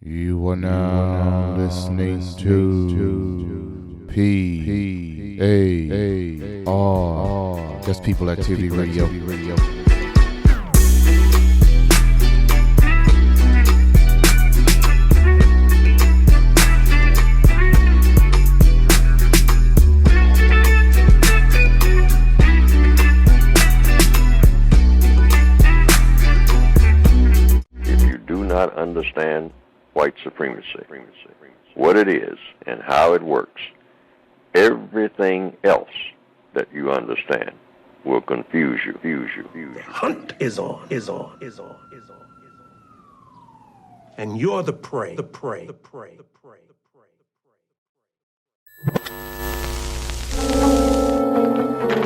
You are now listening to P.A.R. That's People Activity Radio. If you do not understand white supremacy, what it is and how it works, everything else that you understand will confuse you. The hunt is on. And you're the prey.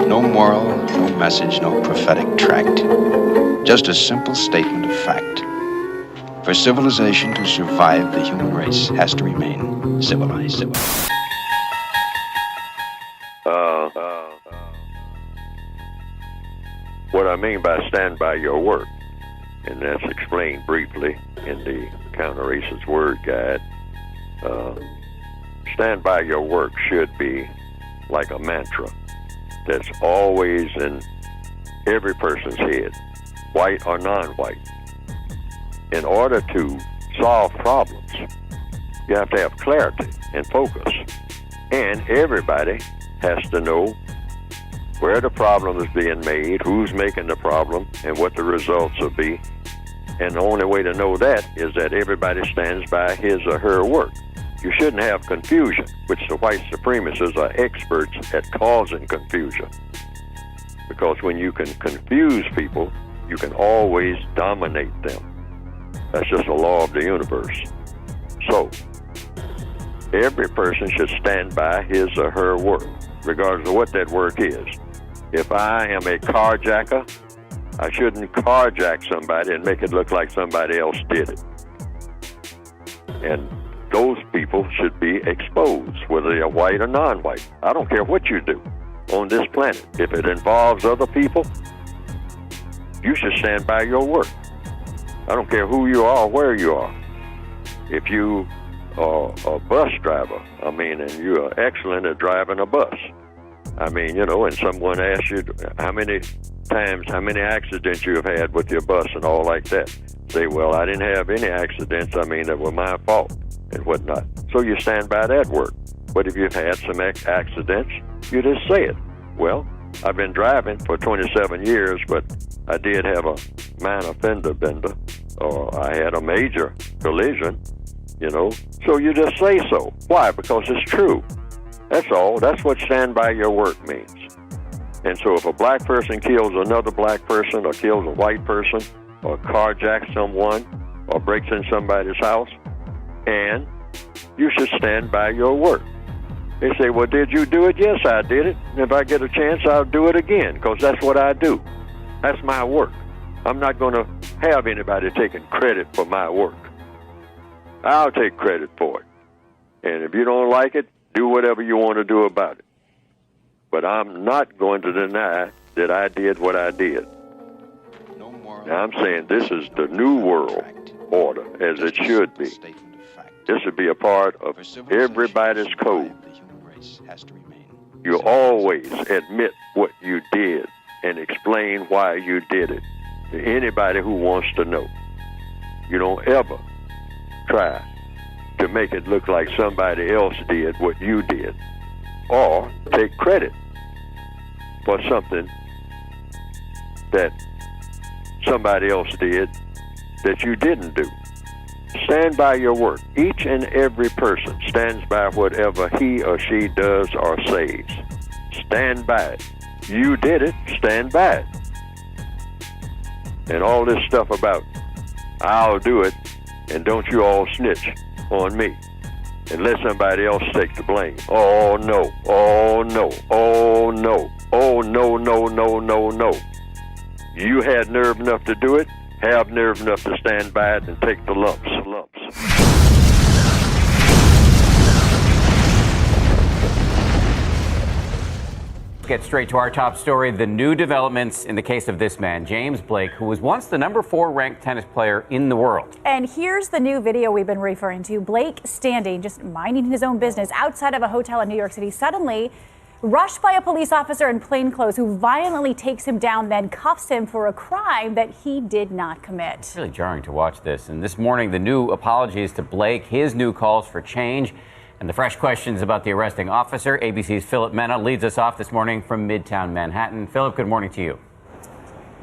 No moral, no message, no prophetic tract. Just a simple statement of fact. For civilization to survive, the human race has to remain civilized. What I mean by stand by your work, and that's explained briefly in the Counter-Racist Word Guide. Stand by your work should be like a mantra that's always in every person's head, white or non-white. In order to solve problems, you have to have clarity and focus. And everybody has to know where the problem is being made, who's making the problem, and what the results will be. And the only way to know that is that everybody stands by his or her work. You shouldn't have confusion, which the white supremacists are experts at causing confusion. Because when you can confuse people, you can always dominate them. That's just a law of the universe. So, every person should stand by his or her work, regardless of what that work is. If I am a carjacker, I shouldn't carjack somebody and make it look like somebody else did it. And those people should be exposed, whether they're white or non-white. I don't care what you do on this planet. If it involves other people, you should stand by your work. I don't care who you are or where you are. If you are a bus driver, and you are excellent at driving a bus. And someone asks you how many accidents you have had with your bus and all like that. Say, well, I didn't have any accidents, that were my fault and whatnot. So you stand by that work. But if you've had some accidents, you just say it. Well, I've been driving for 27 years, but I did have a minor fender bender, or I had a major collision, So you just say so. Why? Because it's true. That's all. That's what stand by your work means. And so if a black person kills another black person, or kills a white person, or carjacks someone, or breaks in somebody's house, and you should stand by your work. They say, well, did you do it? Yes, I did it. And if I get a chance, I'll do it again, because that's what I do. That's my work. I'm not going to have anybody taking credit for my work. I'll take credit for it. And if you don't like it, do whatever you want to do about it. But I'm not going to deny that I did what I did. Now, I'm saying this is the new world order, as it should be. This should be a part of everybody's code. You always admit what you did and explain why you did it to anybody who wants to know. You don't ever try to make it look like somebody else did what you did, or take credit for something that somebody else did that you didn't do. Stand by your work. Each and every person stands by whatever he or she does or says. Stand by it. You did it, stand by it. And all this stuff about, I'll do it, and don't you all snitch on me and let somebody else take the blame. Oh, no. Oh, no. Oh, no. Oh, no, no, no, no, no. You had nerve enough to do it. Have nerve enough to stand by it and take the lumps. Get straight to our top story, the new developments in the case of this man, James Blake, who was once the number 4 ranked tennis player in the world. And here's the new video we've been referring to. Blake standing, just minding his own business outside of a hotel in New York City, suddenly rushed by a police officer in plainclothes who violently takes him down, then cuffs him for a crime that he did not commit. It's really jarring to watch this. And this morning, the new apologies to Blake, his new calls for change, and the fresh questions about the arresting officer. ABC's Philip Mena leads us off this morning from Midtown Manhattan. Philip, good morning to you.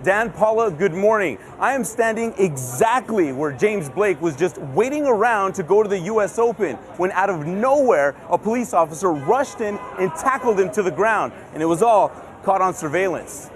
Dan, Paula, good morning. I am standing exactly where James Blake was just waiting around to go to the U.S. Open when out of nowhere, a police officer rushed in and tackled him to the ground. And it was all caught on surveillance.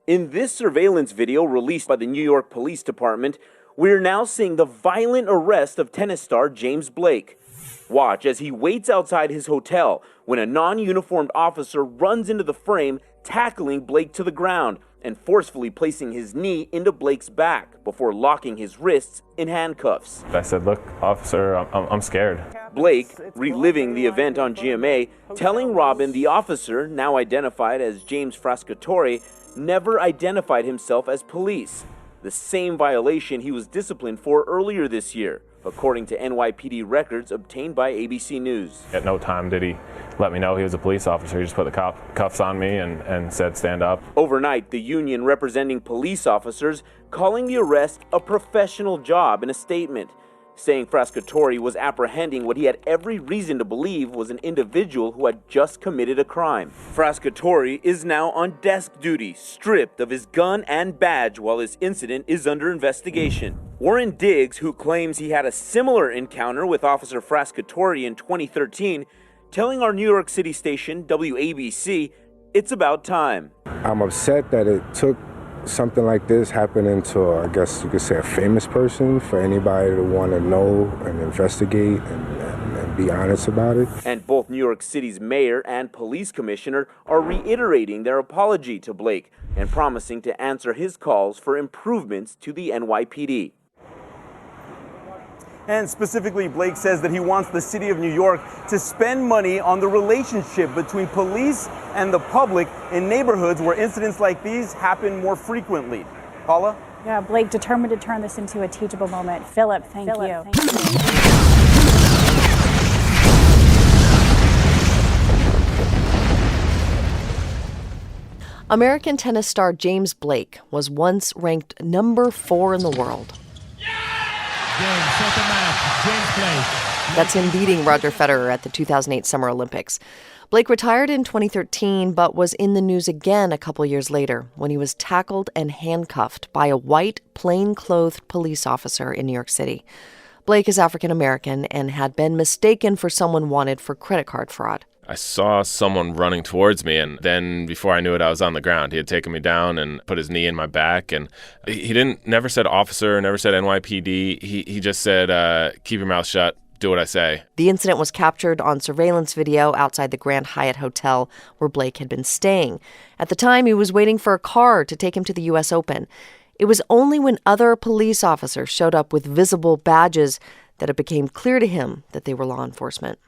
In this surveillance video released by the New York Police Department, we're now seeing the violent arrest of tennis star James Blake. Watch as he waits outside his hotel when a non-uniformed officer runs into the frame, tackling Blake to the ground and forcefully placing his knee into Blake's back before locking his wrists in handcuffs. I said, "Look, officer, I'm scared." Blake, reliving the event on GMA, telling Robin the officer, now identified as James Frascatore, never identified himself as police, the same violation he was disciplined for earlier this year, according to NYPD records obtained by ABC News. At no time did he let me know he was a police officer. He just put the cuffs on me and said, "Stand up." Overnight, the union representing police officers calling the arrest a professional job in a statement, saying Frascatore was apprehending what he had every reason to believe was an individual who had just committed a crime. Frascatore is now on desk duty, stripped of his gun and badge while this incident is under investigation. Warren Diggs, who claims he had a similar encounter with Officer Frascatore in 2013, telling our New York City station, WABC, it's about time. I'm upset that it took something like this happening to, I guess you could say, a famous person, for anybody to want to know and investigate and be honest about it. And both New York City's mayor and police commissioner are reiterating their apology to Blake and promising to answer his calls for improvements to the NYPD. And specifically, Blake says that he wants the city of New York to spend money on the relationship between police and the public in neighborhoods where incidents like these happen more frequently. Paula? Yeah, Blake determined to turn this into a teachable moment. Philip, thank you. American tennis star James Blake was once ranked number 4 in the world. That's him beating Roger Federer at the 2008 Summer Olympics. Blake retired in 2013, but was in the news again a couple years later when he was tackled and handcuffed by a white, plain-clothed police officer in New York City. Blake is African American and had been mistaken for someone wanted for credit card fraud. I saw someone running towards me, and then before I knew it, I was on the ground. He had taken me down and put his knee in my back, and he never said officer, never said NYPD. He just said, keep your mouth shut, do what I say. The incident was captured on surveillance video outside the Grand Hyatt Hotel where Blake had been staying. At the time, he was waiting for a car to take him to the U.S. Open. It was only when other police officers showed up with visible badges that it became clear to him that they were law enforcement.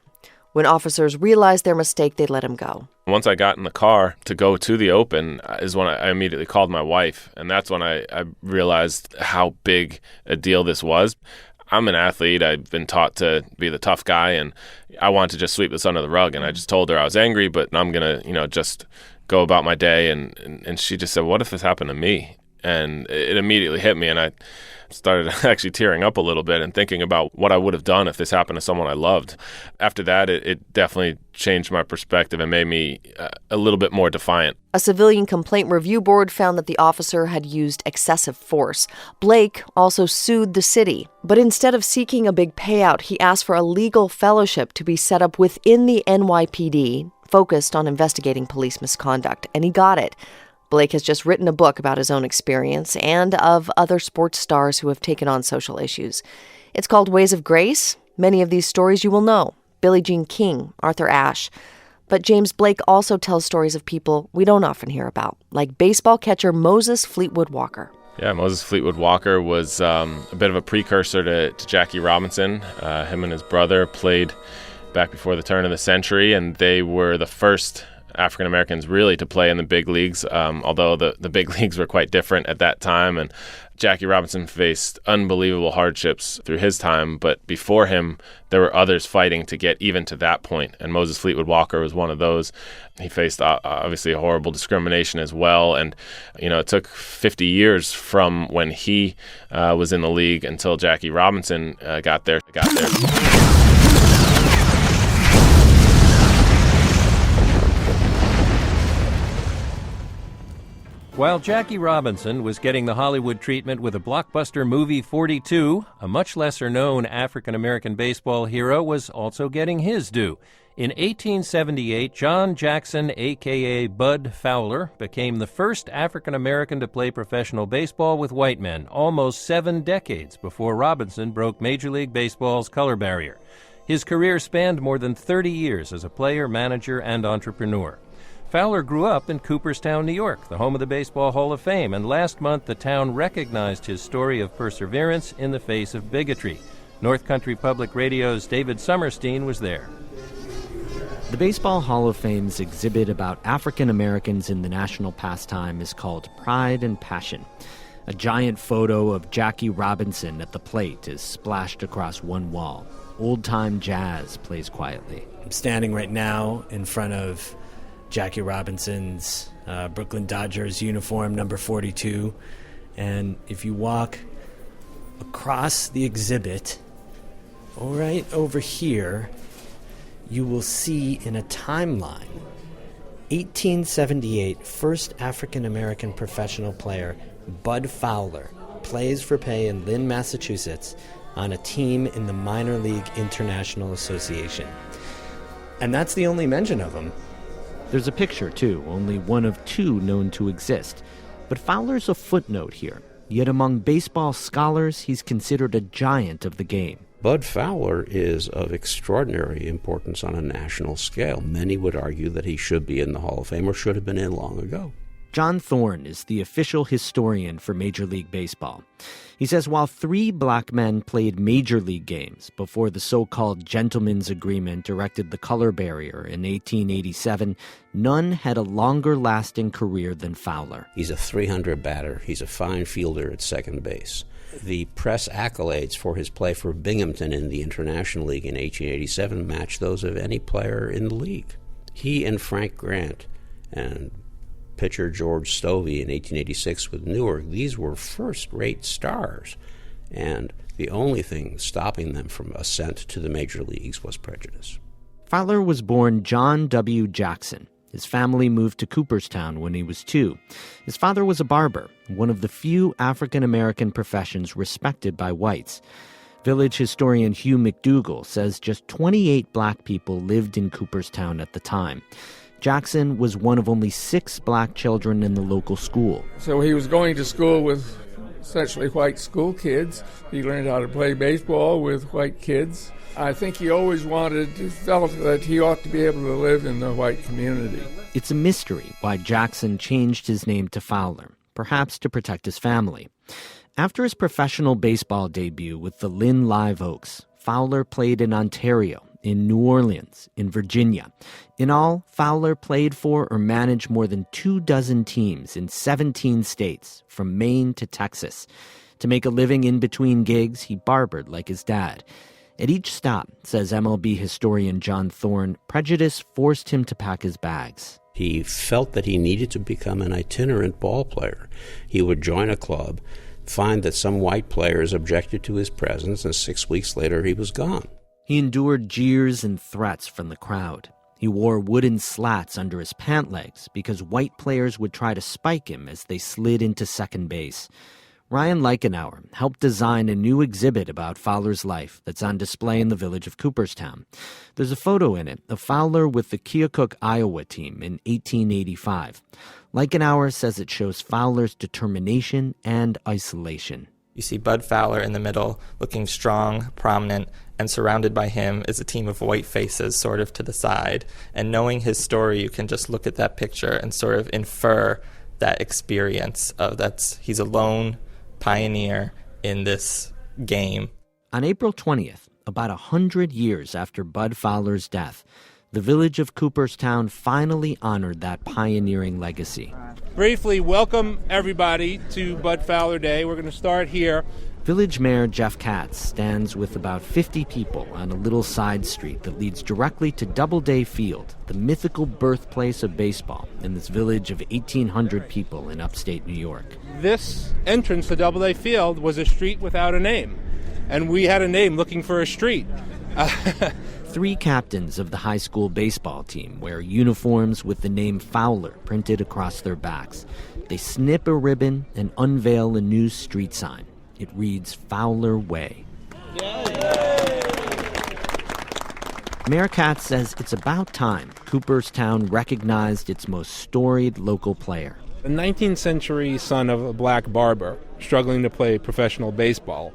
When officers realized their mistake, they let him go. Once I got in the car to go to the Open is when I immediately called my wife, and that's when I realized how big a deal this was. I'm an athlete. I've been taught to be the tough guy, and I wanted to just sweep this under the rug. And I just told her I was angry, but I'm going to, just go about my day. And she just said, what if this happened to me? And it immediately hit me, and I started actually tearing up a little bit and thinking about what I would have done if this happened to someone I loved. After that, it definitely changed my perspective and made me a little bit more defiant. A civilian complaint review board found that the officer had used excessive force. Blake also sued the city, but instead of seeking a big payout, he asked for a legal fellowship to be set up within the NYPD, focused on investigating police misconduct, and he got it. Blake has just written a book about his own experience and of other sports stars who have taken on social issues. It's called Ways of Grace. Many of these stories you will know. Billie Jean King, Arthur Ashe. But James Blake also tells stories of people we don't often hear about, like baseball catcher Moses Fleetwood Walker. Yeah, Moses Fleetwood Walker was a bit of a precursor to Jackie Robinson. Him and his brother played back before the turn of the century, and they were the first African Americans really to play in the big leagues, although the big leagues were quite different at that time. And Jackie Robinson faced unbelievable hardships through his time, but before him, there were others fighting to get even to that point, and Moses Fleetwood Walker was one of those. He faced obviously horrible discrimination as well, and it took 50 years from when he was in the league until Jackie Robinson got there. While Jackie Robinson was getting the Hollywood treatment with a blockbuster movie 42, a much lesser-known African-American baseball hero was also getting his due. In 1878, John Jackson, a.k.a. Bud Fowler, became the first African-American to play professional baseball with white men, almost 7 decades before Robinson broke Major League Baseball's color barrier. His career spanned more than 30 years as a player, manager, and entrepreneur. Fowler grew up in Cooperstown, New York, the home of the Baseball Hall of Fame, and last month the town recognized his story of perseverance in the face of bigotry. North Country Public Radio's David Summerstein was there. The Baseball Hall of Fame's exhibit about African Americans in the national pastime is called Pride and Passion. A giant photo of Jackie Robinson at the plate is splashed across one wall. Old-time jazz plays quietly. I'm standing right now in front of Jackie Robinson's Brooklyn Dodgers uniform, number 42. And if you walk across the exhibit, right over here, you will see in a timeline 1878 first African-American professional player Bud Fowler plays for pay in Lynn, Massachusetts on a team in the Minor League International Association. And that's the only mention of him. There's a picture, too, only one of 2 known to exist. But Fowler's a footnote here. Yet among baseball scholars, he's considered a giant of the game. Bud Fowler is of extraordinary importance on a national scale. Many would argue that he should be in the Hall of Fame or should have been in long ago. John Thorne is the official historian for Major League Baseball. He says while 3 black men played Major League games before the so-called Gentleman's Agreement erected the color barrier in 1887, none had a longer-lasting career than Fowler. He's a .300 batter. He's a fine fielder at second base. The press accolades for his play for Binghamton in the International League in 1887 match those of any player in the league. He and Frank Grant and pitcher George Stovey in 1886 with Newark, these were first-rate stars, and the only thing stopping them from ascent to the major leagues was prejudice. Fowler was born John W. Jackson. His family moved to Cooperstown when he was 2. His father was a barber, one of the few African-American professions respected by whites. Village historian Hugh McDougall says just 28 black people lived in Cooperstown at the time. Jackson was one of only 6 black children in the local school. So he was going to school with essentially white school kids. He learned how to play baseball with white kids. I think he always felt that he ought to be able to live in the white community. It's a mystery why Jackson changed his name to Fowler, perhaps to protect his family. After his professional baseball debut with the Lynn Live Oaks, Fowler played in Ontario, in New Orleans, in Virginia. In all, Fowler played for or managed more than 24 teams in 17 states, from Maine to Texas. To make a living in between gigs, he barbered like his dad. At each stop, says MLB historian John Thorne, prejudice forced him to pack his bags. He felt that he needed to become an itinerant ball player. He would join a club, find that some white players objected to his presence, and 6 weeks later he was gone. He endured jeers and threats from the crowd. He wore wooden slats under his pant legs because white players would try to spike him as they slid into second base. Ryan Leichenauer helped design a new exhibit about Fowler's life that's on display in the village of Cooperstown. There's a photo in it of Fowler with the Keokuk, Iowa team in 1885. Leichenauer says it shows Fowler's determination and isolation. You see Bud Fowler in the middle, looking strong, prominent, and surrounded by him is a team of white faces sort of to the side. And knowing his story, you can just look at that picture and sort of infer that experience of he's a lone pioneer in this game. On April 20th, about 100 years after Bud Fowler's death, the village of Cooperstown finally honored that pioneering legacy. Briefly, welcome everybody to Bud Fowler Day. We're going to start here. Village Mayor Jeff Katz stands with about 50 people on a little side street that leads directly to Doubleday Field, the mythical birthplace of baseball in this village of 1,800 people in upstate New York. This entrance to Doubleday Field was a street without a name, and we had a name looking for a street. 3 captains of the high school baseball team wear uniforms with the name Fowler printed across their backs. They snip a ribbon and unveil a new street sign. It reads Fowler Way. Mayor Katz says it's about time Cooperstown recognized its most storied local player. The 19th century son of a black barber struggling to play professional baseball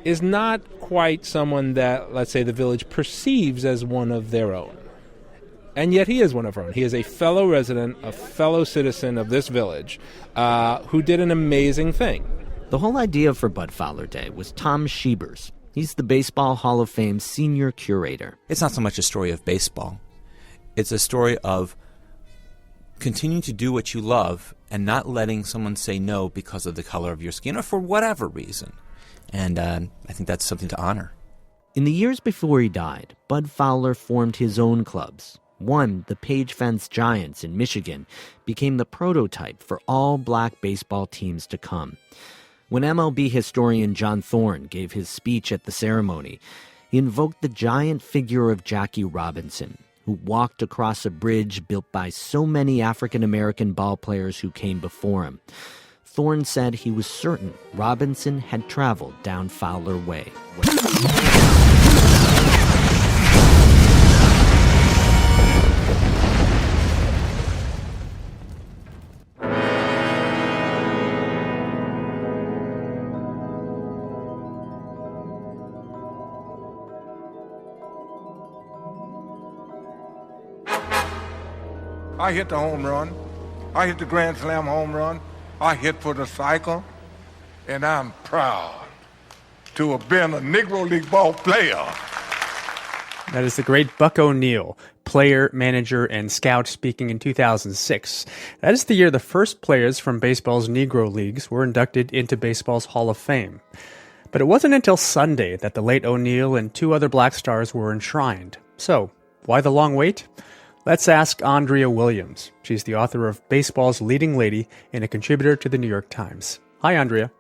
is not quite someone that, let's say, the village perceives as one of their own. And yet he is one of our own. He is a fellow resident, a fellow citizen of this village who did an amazing thing. The whole idea for Bud Fowler Day was Tom Schiebers. He's the Baseball Hall of Fame senior curator. It's not so much a story of baseball. It's a story of continuing to do what you love and not letting someone say no because of the color of your skin or for whatever reason. And I think that's something to honor. In the years before he died, Bud Fowler formed his own clubs. One, the Page Fence Giants in Michigan, became the prototype for all black baseball teams to come. When MLB historian John Thorne gave his speech at the ceremony, he invoked the giant figure of Jackie Robinson, who walked across a bridge built by so many African-American ballplayers who came before him. Thorne said he was certain Robinson had traveled down Fowler Way. I hit the home run. I hit the grand slam home run. I hit for the cycle. And I'm proud to have been a Negro League ball player. That is the great Buck O'Neil, player, manager, and scout, speaking in 2006. That is the year the first players from baseball's Negro Leagues were inducted into baseball's Hall of Fame. But it wasn't until Sunday that the late O'Neil and 2 other black stars were enshrined. So, why the long wait? Let's ask Andrea Williams. She's the author of Baseball's Leading Lady and a contributor to the New York Times. Hi, Andrea.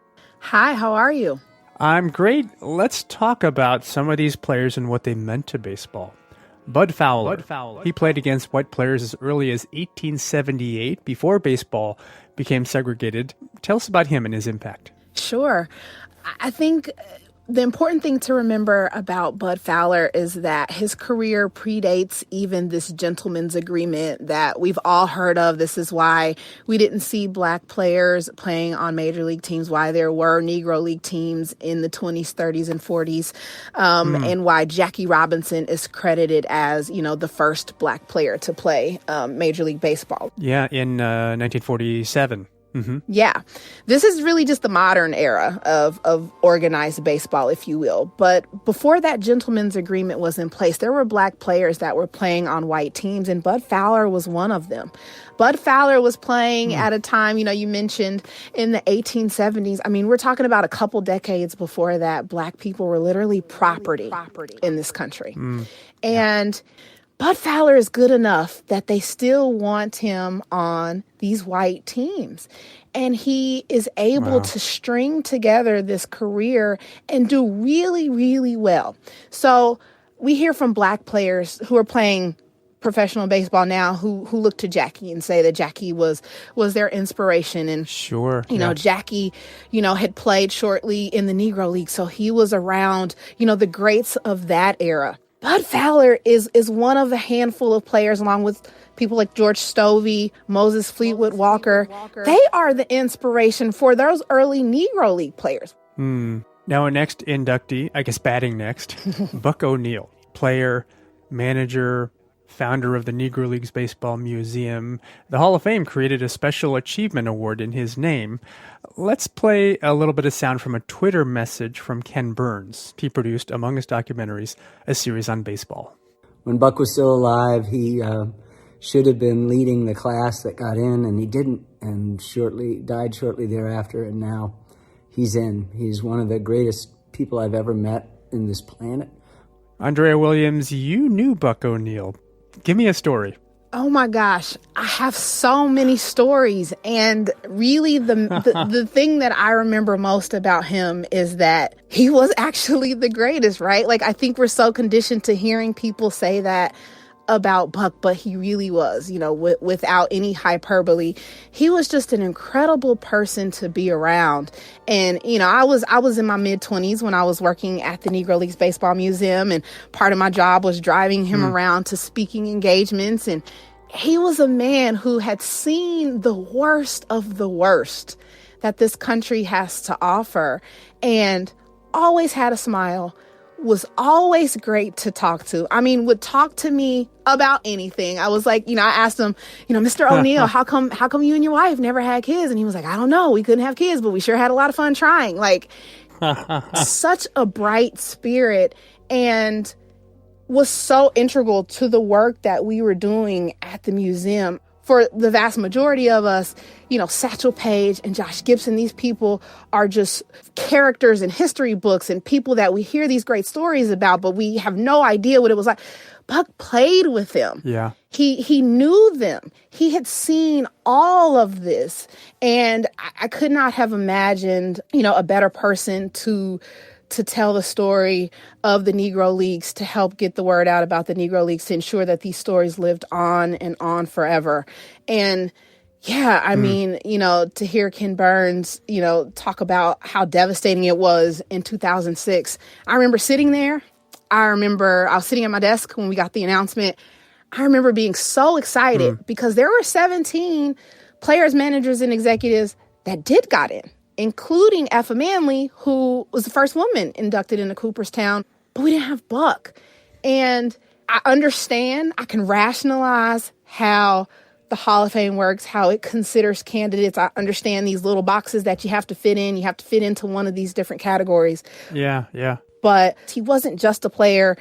Hi, how are you? I'm great. Let's talk about some of these players and what they meant to baseball. Bud Fowler. He played against white players as early as 1878, before baseball became segregated. Tell us about him and his impact. Sure. I think the important thing to remember about Bud Fowler is that his career predates even this gentleman's agreement that we've all heard of. This is why we didn't see black players playing on major league teams, why there were Negro League teams in the 20s, 30s, and 40s, and why Jackie Robinson is credited as, the first black player to play Major League Baseball. Yeah, in 1947. Mm-hmm. Yeah. This is really just the modern era of organized baseball, if you will. But before that gentleman's agreement was in place, there were black players that were playing on white teams, and Bud Fowler was one of them. Bud Fowler was playing at a time, you mentioned in the 1870s. I mean, we're talking about a couple decades before that, black people were literally property in this country. And Bud Fowler is good enough that they still want him on these white teams. And he is able to string together this career and do really, really well. So we hear from black players who are playing professional baseball now who look to Jackie and say that Jackie was their inspiration. And Jackie, had played shortly in the Negro League. So he was around, the greats of that era. Bud Fowler is one of a handful of players, along with people like George Stovey, Moses Fleetwood Walker. They are the inspiration for those early Negro League players. Now, our next inductee, I guess batting next, Buck O'Neil, player, manager, founder of the Negro Leagues Baseball Museum. The Hall of Fame created a Special Achievement Award in his name. Let's play a little bit of sound from a Twitter message from Ken Burns. He produced, among his documentaries, a series on baseball. when Buck was still alive, he should have been leading the class that got in, and he didn't, and died shortly thereafter, and now he's in. He's one of the greatest people I've ever met in this planet. Andrea Williams, you knew Buck O'Neil. Give me a story. Oh my gosh, I have so many stories. And really the thing that I remember most about him is that he was actually the greatest, right? Like, I think we're so conditioned to hearing people say that about Buck, but he really was, without any hyperbole. He was just an incredible person to be around. And, I was in my mid-20s when I was working at the Negro Leagues Baseball Museum, and part of my job was driving him around to speaking engagements. And he was a man who had seen the worst of the worst that this country has to offer, and always had a smile, was always great to talk to. I mean, would talk to me about anything. I was like, I asked him, Mr. O'Neil, how come you and your wife never had kids? And he was like, I don't know. We couldn't have kids, but we sure had a lot of fun trying. Like, such a bright spirit, and was so integral to the work that we were doing at the museum. For the vast majority of us, Satchel Paige and Josh Gibson, these people are just characters in history books and people that we hear these great stories about, but we have no idea what it was like. Buck played with them. Yeah. He knew them. He had seen all of this. And I could not have imagined, a better person to tell the story of the Negro Leagues, to help get the word out about the Negro Leagues, to ensure that these stories lived on and on forever. And yeah, I mean, to hear Ken Burns, talk about how devastating it was in 2006. I remember sitting there. I was sitting at my desk when we got the announcement. I remember being so excited because there were 17 players, managers, and executives that got in, including Effa Manley, who was the first woman inducted into Cooperstown, but we didn't have Buck. And I can rationalize how the Hall of Fame works, how it considers candidates. I understand these little boxes that you have to fit in. You have to fit into one of these different categories. Yeah. But he wasn't just a player,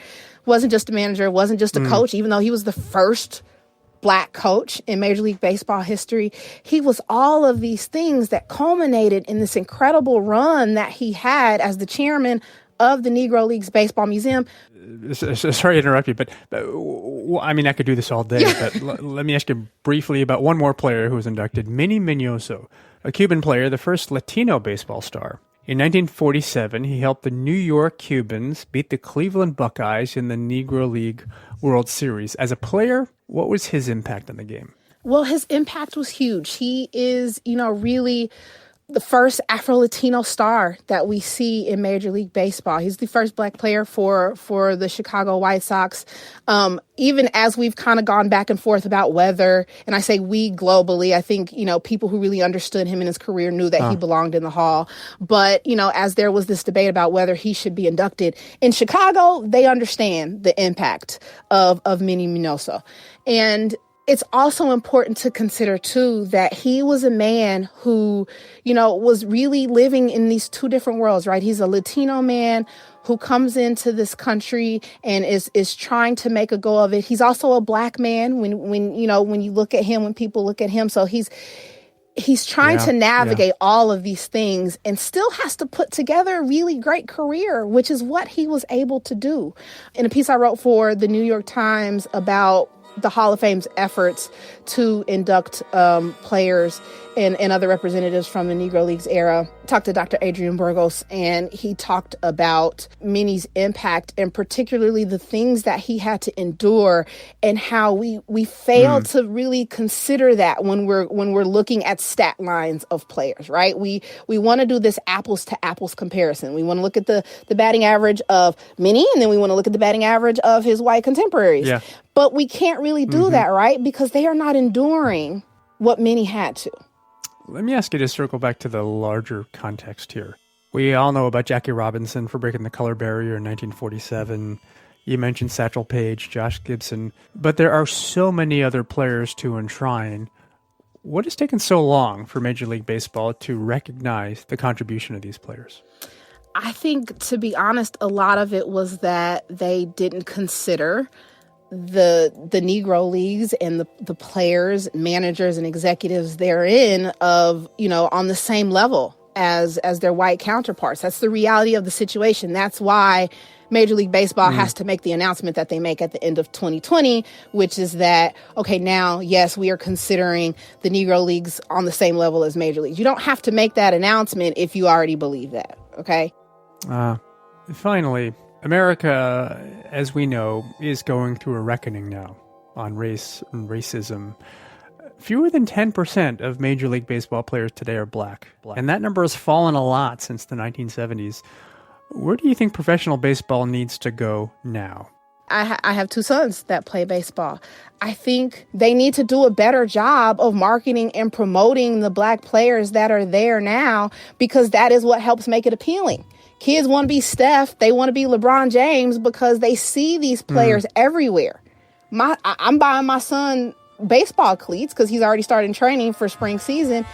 wasn't just a manager, wasn't just a coach, even though he was the first Black coach in Major League Baseball history. He was all of these things that culminated in this incredible run that he had as the chairman of the Negro Leagues Baseball Museum. Sorry to interrupt you, but I mean, I could do this all day, but let me ask you briefly about one more player who was inducted, Minnie Minoso, a Cuban player, the first Latino baseball star. In 1947, he helped the New York Cubans beat the Cleveland Buckeyes in the Negro League World Series. As a player, what was his impact on the game? Well, his impact was huge. He is, really the first Afro-Latino star that we see in Major League Baseball. He's the first Black player for the Chicago White Sox. Even as we've kind of gone back and forth about whether, and I say we globally, I think, people who really understood him in his career knew that he belonged in the Hall. But, as there was this debate about whether he should be inducted, in Chicago, they understand the impact of Minnie Minoso. And it's also important to consider, too, that he was a man who, was really living in these two different worlds, right? He's a Latino man who comes into this country and is trying to make a go of it. He's also a Black man when you look at him, when people look at him. So he's trying to navigate all of these things and still has to put together a really great career, which is what he was able to do. In a piece I wrote for the New York Times about the Hall of Fame's efforts to induct players and other representatives from the Negro Leagues era. Talked to Dr. Adrian Burgos, and he talked about Minnie's impact and particularly the things that he had to endure and how we fail to really consider that when we're looking at stat lines of players, right? We want to do this apples to apples comparison. We want to look at the batting average of Minnie, and then we want to look at the batting average of his white contemporaries. Yeah. But we can't really do that, right? Because they are not enduring what Minnie had to. Let me ask you to circle back to the larger context here. We all know about Jackie Robinson for breaking the color barrier in 1947. You mentioned Satchel Paige, Josh Gibson, but there are so many other players to enshrine. What has taken so long for Major League Baseball to recognize the contribution of these players? I think, to be honest, a lot of it was that they didn't consider the Negro leagues and the players, managers, and executives therein of, on the same level as their white counterparts. That's the reality of the situation. That's why Major League Baseball has to make the announcement that they make at the end of 2020, which is that, okay, now, yes, we are considering the Negro leagues on the same level as Major Leagues. You don't have to make that announcement if you already believe that, okay? Finally, America, as we know, is going through a reckoning now on race and racism. Fewer than 10% of Major League Baseball players today are black. And that number has fallen a lot since the 1970s. Where do you think professional baseball needs to go now? I have two sons that play baseball. I think they need to do a better job of marketing and promoting the black players that are there now, because that is what helps make it appealing. Kids want to be Steph. They want to be LeBron James because they see these players everywhere. I'm buying my son baseball cleats because he's already started training for spring season.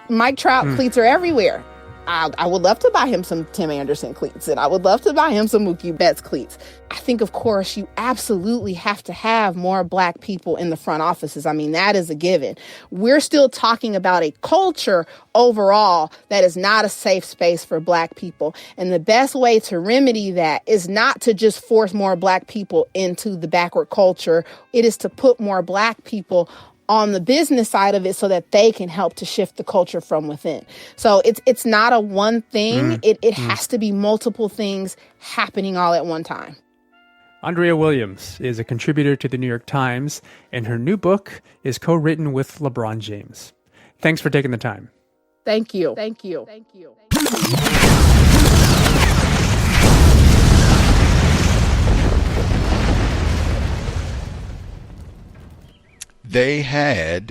Mike Trout cleats are everywhere. I would love to buy him some Tim Anderson cleats, and I would love to buy him some Mookie Betts cleats. I think, of course, you absolutely have to have more black people in the front offices. I mean, that is a given. We're still talking about a culture overall that is not a safe space for black people. And the best way to remedy that is not to just force more black people into the backward culture. It is to put more black people on the business side of it so that they can help to shift the culture from within. So it's not a one thing. It has to be multiple things happening all at one time. Andrea Williams is a contributor to the New York Times, and her new book is co-written with LeBron James. Thanks for taking the time. Thank you. Thank you. Thank you.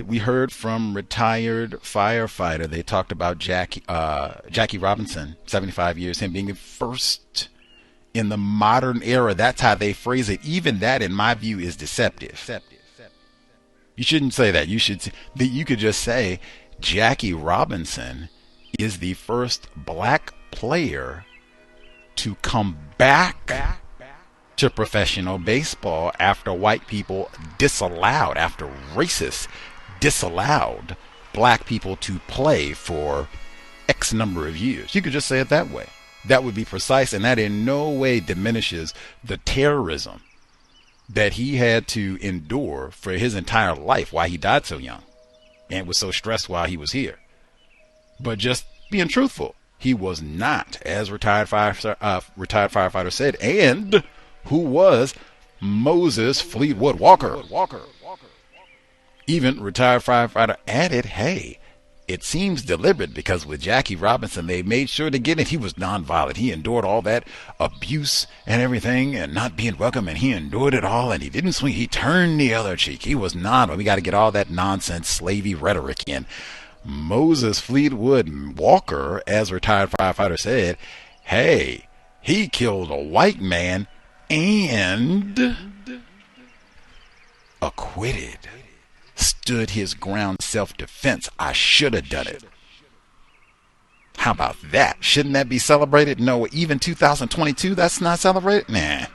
We heard from retired firefighter. They talked about Jackie Robinson, 75 years, him being the first in the modern era. That's how they phrase it. Even that, in my view, is deceptive. You shouldn't say that. You could just say Jackie Robinson is the first black player to come back to professional baseball after white people after racists disallowed black people to play for X number of years. You could just say it that way. That would be precise, and that in no way diminishes the terrorism that he had to endure for his entire life, why he died so young and was so stressed while he was here. But just being truthful, he was not, as retired firefighter said, and who was Moses Fleetwood Walker. Even retired firefighter added, hey, it seems deliberate because with Jackie Robinson, they made sure to get it. He was nonviolent. He endured all that abuse and everything and not being welcome, and he endured it all, and he didn't swing. He turned the other cheek. He was we got to get all that nonsense, slavey rhetoric in. Moses Fleetwood Walker, as retired firefighter said, hey, he killed a white man and acquitted. Stood his ground, self-defense. I should have done it. How about that? Shouldn't that be celebrated? No, even 2022, that's not celebrated? Nah.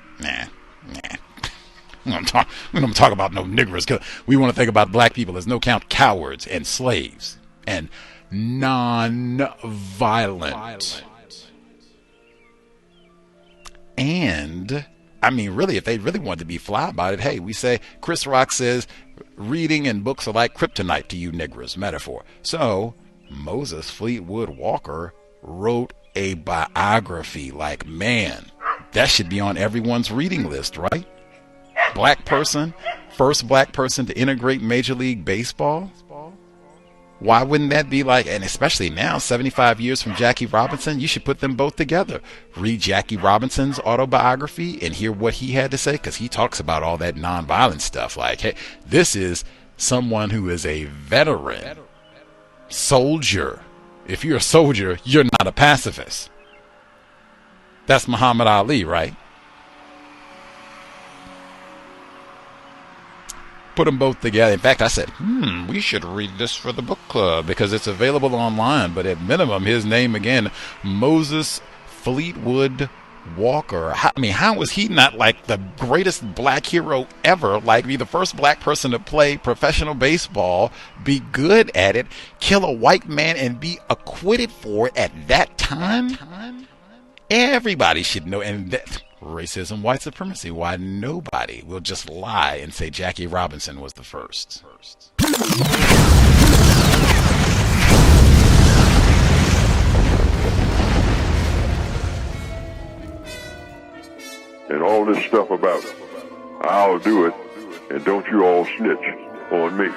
We don't talk about no niggers, because we want to think about black people as no count cowards and slaves and non-violent. And I mean, really, if they really wanted to be fly about it, hey, we say, Chris Rock says, reading and books are like kryptonite to you niggers, metaphor. So, Moses Fleetwood Walker wrote a biography. Like, man, that should be on everyone's reading list, right? Black person, first black person to integrate Major League Baseball. Why wouldn't that be like, and especially now, 75 years from Jackie Robinson, you should put them both together. Read Jackie Robinson's autobiography and hear what he had to say, because he talks about all that nonviolent stuff. Like, hey, this is someone who is a veteran soldier. If you're a soldier, you're not a pacifist. That's Muhammad Ali, right? Put them both together. In fact, I said, we should read this for the book club because it's available online. But at minimum, his name again, Moses Fleetwood Walker, how was he not like the greatest black hero ever? Like, be the first black person to play professional baseball, be good at it, kill a white man, and be acquitted for it at that time? Everybody should know. And that racism, white supremacy, why nobody will just lie and say Jackie Robinson was the first. And all this stuff about I'll do it, and don't you all snitch on me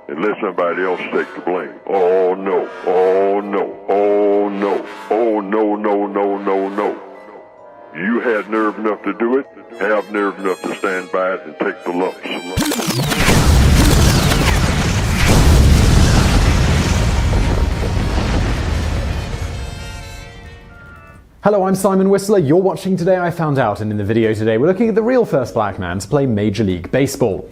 and let somebody else take the blame. Oh no, oh no, oh no, oh no, no, no, no, no. You had nerve enough to do it, have nerve enough to stand by it and take the lumps. Hello, I'm Simon Whistler. You're watching Today I Found Out, and in the video today we're looking at the real first black man to play Major League Baseball.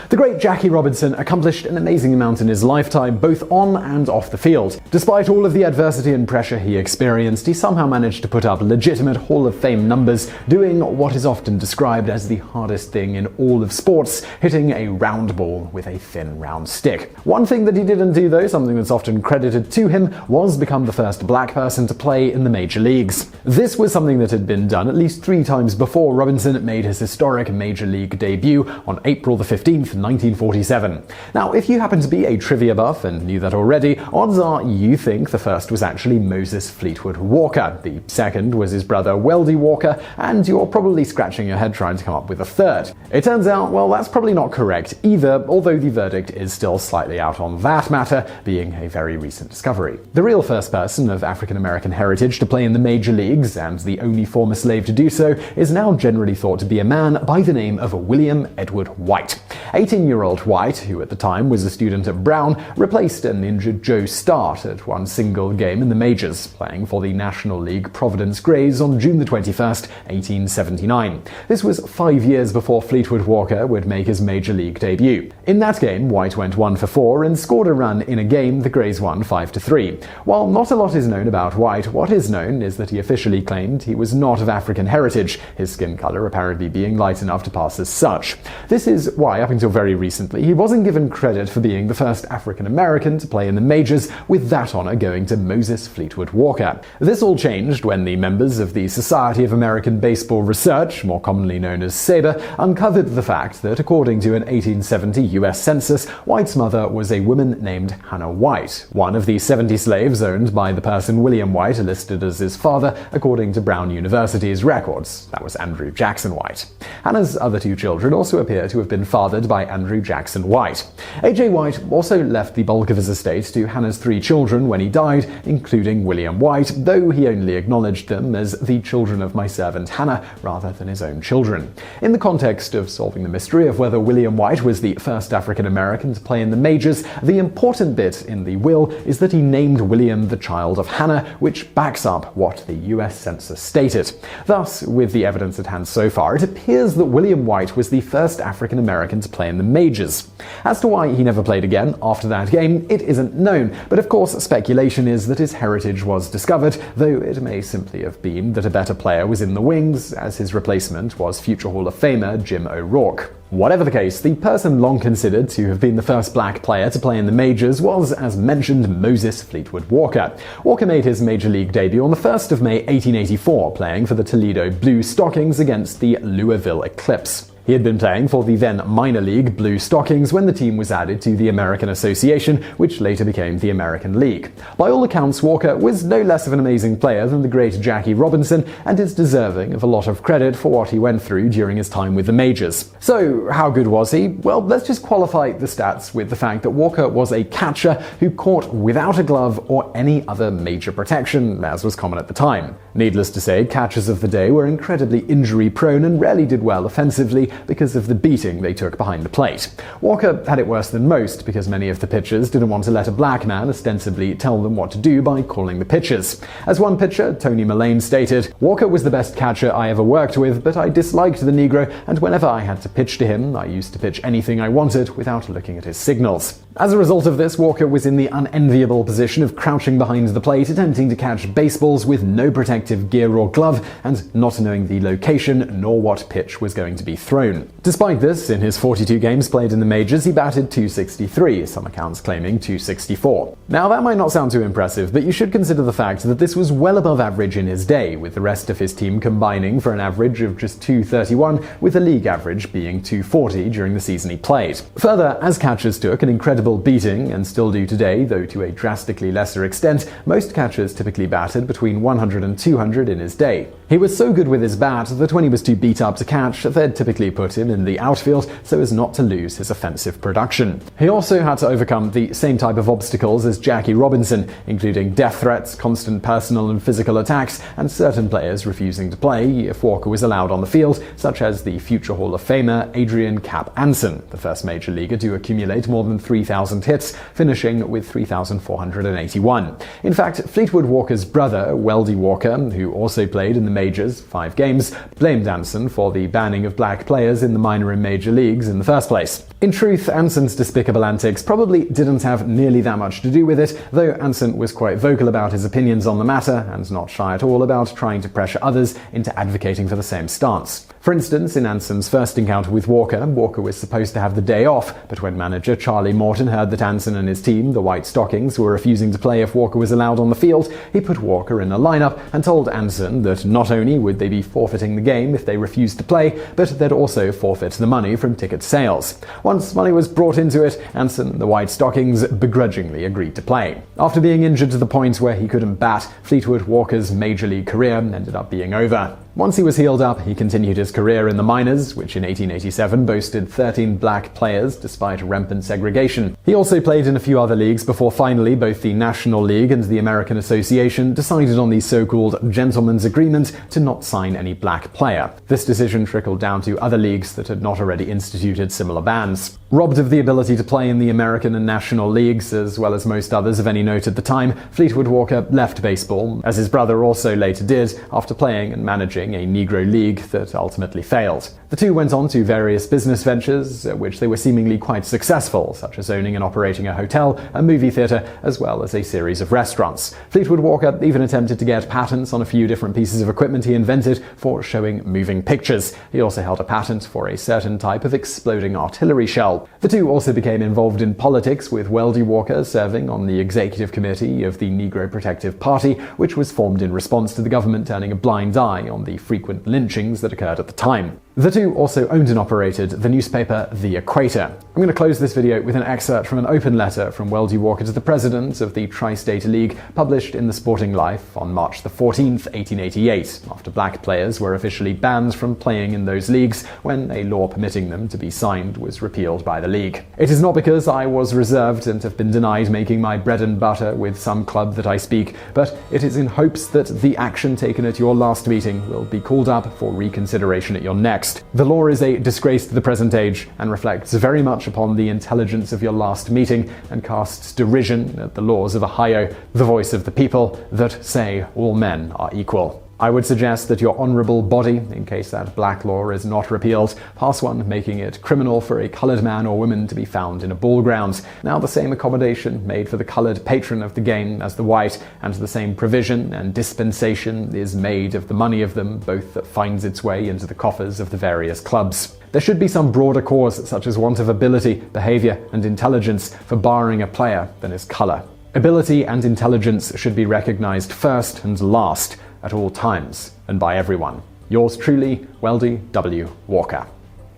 The great Jackie Robinson accomplished an amazing amount in his lifetime, both on and off the field. Despite all of the adversity and pressure he experienced, he somehow managed to put up legitimate Hall of Fame numbers, doing what is often described as the hardest thing in all of sports, hitting a round ball with a thin, round stick. One thing that he didn't do, though, something that's often credited to him, was become the first black person to play in the major leagues. This was something that had been done at least 3 times before Robinson made his historic major league debut on April the 15th, 1947. Now, if you happen to be a trivia buff and knew that already, odds are you think the first was actually Moses Fleetwood Walker, the second was his brother Weldy Walker, and you're probably scratching your head trying to come up with a third. It turns out, well, that's probably not correct either, although the verdict is still slightly out on that matter, being a very recent discovery. The real first person of African American heritage to play in the major leagues, and the only former slave to do so, is now generally thought to be a man by the name of William Edward White. 18-year-old White, who at the time was a student at Brown, replaced an injured Joe Start at one single game in the majors, playing for the National League Providence Grays on June the 21st, 1879. This was 5 years before Fleetwood Walker would make his major league debut. In that game, White went 1 for 4 and scored a run in a game the Grays won 5-3. While not a lot is known about White, what is known is that he officially claimed he was not of African heritage, his skin color apparently being light enough to pass as such. This is why, up until very recently, he wasn't given credit for being the first African American to play in the majors, with that honor going to Moses Fleetwood Walker. This all changed when the members of the Society of American Baseball Research, more commonly known as SABR, uncovered the fact that, according to an 1870 U.S. census, White's mother was a woman named Hannah White, one of the 70 slaves owned by the person William White listed as his father, according to Brown University's records. That was Andrew Jackson White. Hannah's other 2 children also appear to have been fathered by Andrew Jackson White. A.J. White also left the bulk of his estate to Hannah's 3 children when he died, including William White, though he only acknowledged them as the children of my servant Hannah rather than his own children. In the context of solving the mystery of whether William White was the first African American to play in the majors, the important bit in the will is that he named William the child of Hannah, which backs up what the US Census stated. Thus, with the evidence at hand so far, it appears that William White was the first African American to play in the majors. As to why he never played again after that game, it isn't known, but of course speculation is that his heritage was discovered, though it may simply have been that a better player was in the wings, as his replacement was future Hall of Famer Jim O'Rourke. Whatever the case, the person long considered to have been the first black player to play in the majors was, as mentioned, Moses Fleetwood Walker. Walker made his major league debut on the 1st of May 1884, playing for the Toledo Blue Stockings against the Louisville Eclipse. He had been playing for the then minor league Blue Stockings when the team was added to the American Association, which later became the American League. By all accounts, Walker was no less of an amazing player than the great Jackie Robinson, and is deserving of a lot of credit for what he went through during his time with the majors. So, how good was he? Well, let's just qualify the stats with the fact that Walker was a catcher who caught without a glove or any other major protection, as was common at the time. Needless to say, catchers of the day were incredibly injury-prone and rarely did well offensively, because of the beating they took behind the plate. Walker had it worse than most because many of the pitchers didn't want to let a black man ostensibly tell them what to do by calling the pitches. As one pitcher, Tony Mullane, stated, "Walker was the best catcher I ever worked with, but I disliked the Negro, and whenever I had to pitch to him, I used to pitch anything I wanted without looking at his signals." As a result of this, Walker was in the unenviable position of crouching behind the plate, attempting to catch baseballs with no protective gear or glove, and not knowing the location nor what pitch was going to be thrown. Despite this, in his 42 games played in the majors, he batted .263, some accounts claiming .264. Now, that might not sound too impressive, but you should consider the fact that this was well above average in his day, with the rest of his team combining for an average of just .231, with the league average being .240 during the season he played. Further, as catchers took an incredible beating, and still do today, though to a drastically lesser extent, most catchers typically batted between 100 and 200 in his day. He was so good with his bat that when he was too beat up to catch, they'd typically put him in the outfield so as not to lose his offensive production. He also had to overcome the same type of obstacles as Jackie Robinson, including death threats, constant personal and physical attacks, and certain players refusing to play if Walker was allowed on the field, such as the future Hall of Famer Adrian "Cap" Anson, the first major leaguer to accumulate more than 3,000 hits, finishing with 3,481. In fact, Fleetwood Walker's brother, Weldy Walker, who also played in the majors 5 games, blamed Anson for the banning of black players in the minor and major leagues in the first place. In truth, Anson's despicable antics probably didn't have nearly that much to do with it, though Anson was quite vocal about his opinions on the matter and not shy at all about trying to pressure others into advocating for the same stance. For instance, in Anson's first encounter with Walker, Walker was supposed to have the day off, but when manager Charlie Morton heard that Anson and his team, the White Stockings, were refusing to play if Walker was allowed on the field, he put Walker in a lineup and told Anson that not only would they be forfeiting the game if they refused to play, but they'd also forfeit the money from ticket sales. Once money was brought into it, Anson and the White Stockings begrudgingly agreed to play. After being injured to the point where he couldn't bat, Fleetwood Walker's major league career ended up being over. Once he was healed up, he continued his career in the minors, which in 1887 boasted 13 black players despite rampant segregation. He also played in a few other leagues before finally both the National League and the American Association decided on the so-called gentleman's agreement to not sign any black player. This decision trickled down to other leagues that had not already instituted similar bans. Robbed of the ability to play in the American and National Leagues, as well as most others of any note at the time, Fleetwood Walker left baseball, as his brother also later did, after playing and managing a Negro league that ultimately failed. The two went on to various business ventures, at which they were seemingly quite successful, such as owning and operating a hotel, a movie theater, as well as a series of restaurants. Fleetwood Walker even attempted to get patents on a few different pieces of equipment he invented for showing moving pictures. He also held a patent for a certain type of exploding artillery shell. The two also became involved in politics, with Weldy Walker serving on the executive committee of the Negro Protective Party, which was formed in response to the government turning a blind eye on the frequent lynchings that occurred at the time. The two also owned and operated the newspaper The Equator. I'm going to close this video with an excerpt from an open letter from Weldy Walker to the president of the Tri-State League, published in the Sporting Life on March the 14th, 1888, after black players were officially banned from playing in those leagues when a law permitting them to be signed was repealed by the league. It is not because I was reserved and have been denied making my bread and butter with some club that I speak, but it is in hopes that the action taken at your last meeting will be called up for reconsideration at your next. The law is a disgrace to the present age and reflects very much upon the intelligence of your last meeting and casts derision at the laws of Ohio, the voice of the people that say all men are equal. I would suggest that your honorable body, in case that black law is not repealed, pass one making it criminal for a colored man or woman to be found in a ball ground. Now the same accommodation made for the colored patron of the game as the white, and the same provision and dispensation is made of the money of them, both that finds its way into the coffers of the various clubs. There should be some broader cause, such as want of ability, behavior, and intelligence, for barring a player than his color. Ability and intelligence should be recognized first and last, at all times, and by everyone. Yours truly, Weldy W. Walker.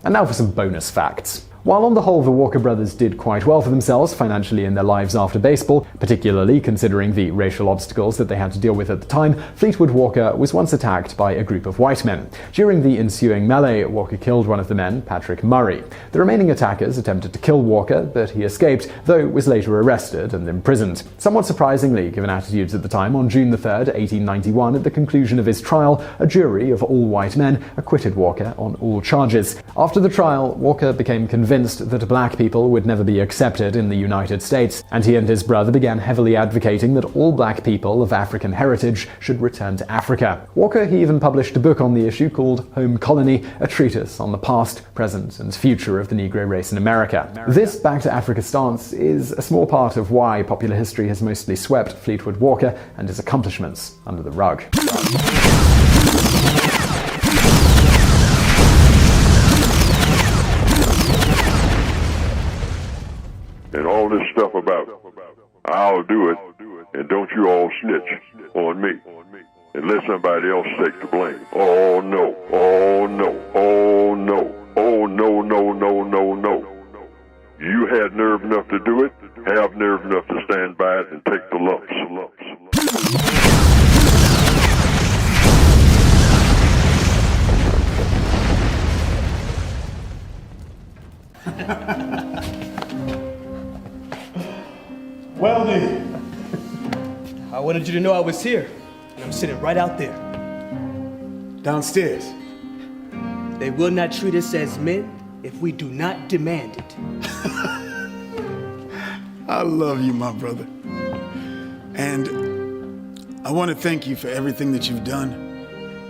And now for some bonus facts. While on the whole the Walker brothers did quite well for themselves financially in their lives after baseball, particularly considering the racial obstacles that they had to deal with at the time, Fleetwood Walker was once attacked by a group of white men. During the ensuing melee, Walker killed one of the men, Patrick Murray. The remaining attackers attempted to kill Walker, but he escaped, though was later arrested and imprisoned. Somewhat surprisingly, given attitudes at the time, on June 3rd, 1891, at the conclusion of his trial, a jury of all white men acquitted Walker on all charges. After the trial, Walker became convicted convinced that black people would never be accepted in the United States, and he and his brother began heavily advocating that all black people of African heritage should return to Africa. Walker, he even published a book on the issue called Home Colony, a treatise on the past, present, and future of the Negro race in America. This Back to Africa stance is a small part of why popular history has mostly swept Fleetwood Walker and his accomplishments under the rug. And all this stuff about I'll do it and don't you all snitch on me and let somebody else take the blame. Oh no, oh no, oh no, oh no, no, no, no, no. You had nerve enough to do it, have nerve enough to stand by it and take the lumps. Weldy, I wanted you to know I was here, and I'm sitting right out there. Downstairs. They will not treat us as men if we do not demand it. I love you, my brother. And I want to thank you for everything that you've done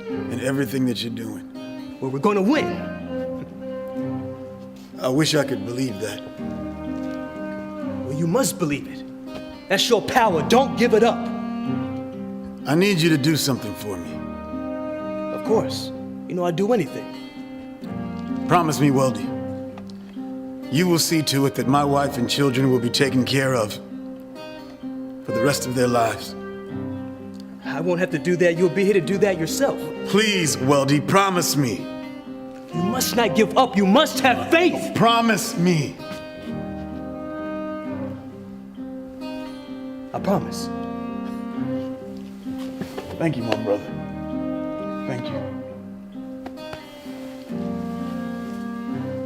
and everything that you're doing. Well, we're gonna win. I wish I could believe that. Well, you must believe it. That's your power. Don't give it up. I need you to do something for me. Of course. You know I'd do anything. Promise me, Weldy. You will see to it that my wife and children will be taken care of for the rest of their lives. I won't have to do that. You'll be here to do that yourself. Please, Weldy, promise me. You must not give up. You must have faith. Promise me. I promise. Thank you, my brother. Thank you.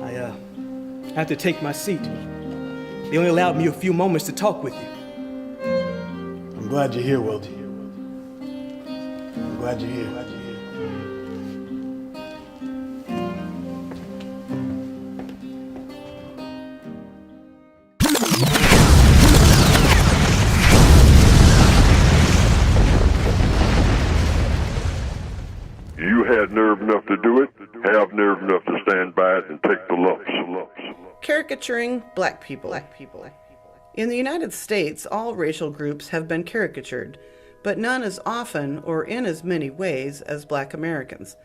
I have to take my seat. They only allowed me a few moments to talk with you. I'm glad you're here, Weldy. I'm glad you're here. You had nerve enough to do it, have nerve enough to stand by it and take the lumps. Caricaturing black people. In the United States, all racial groups have been caricatured, but none as often or in as many ways as black Americans.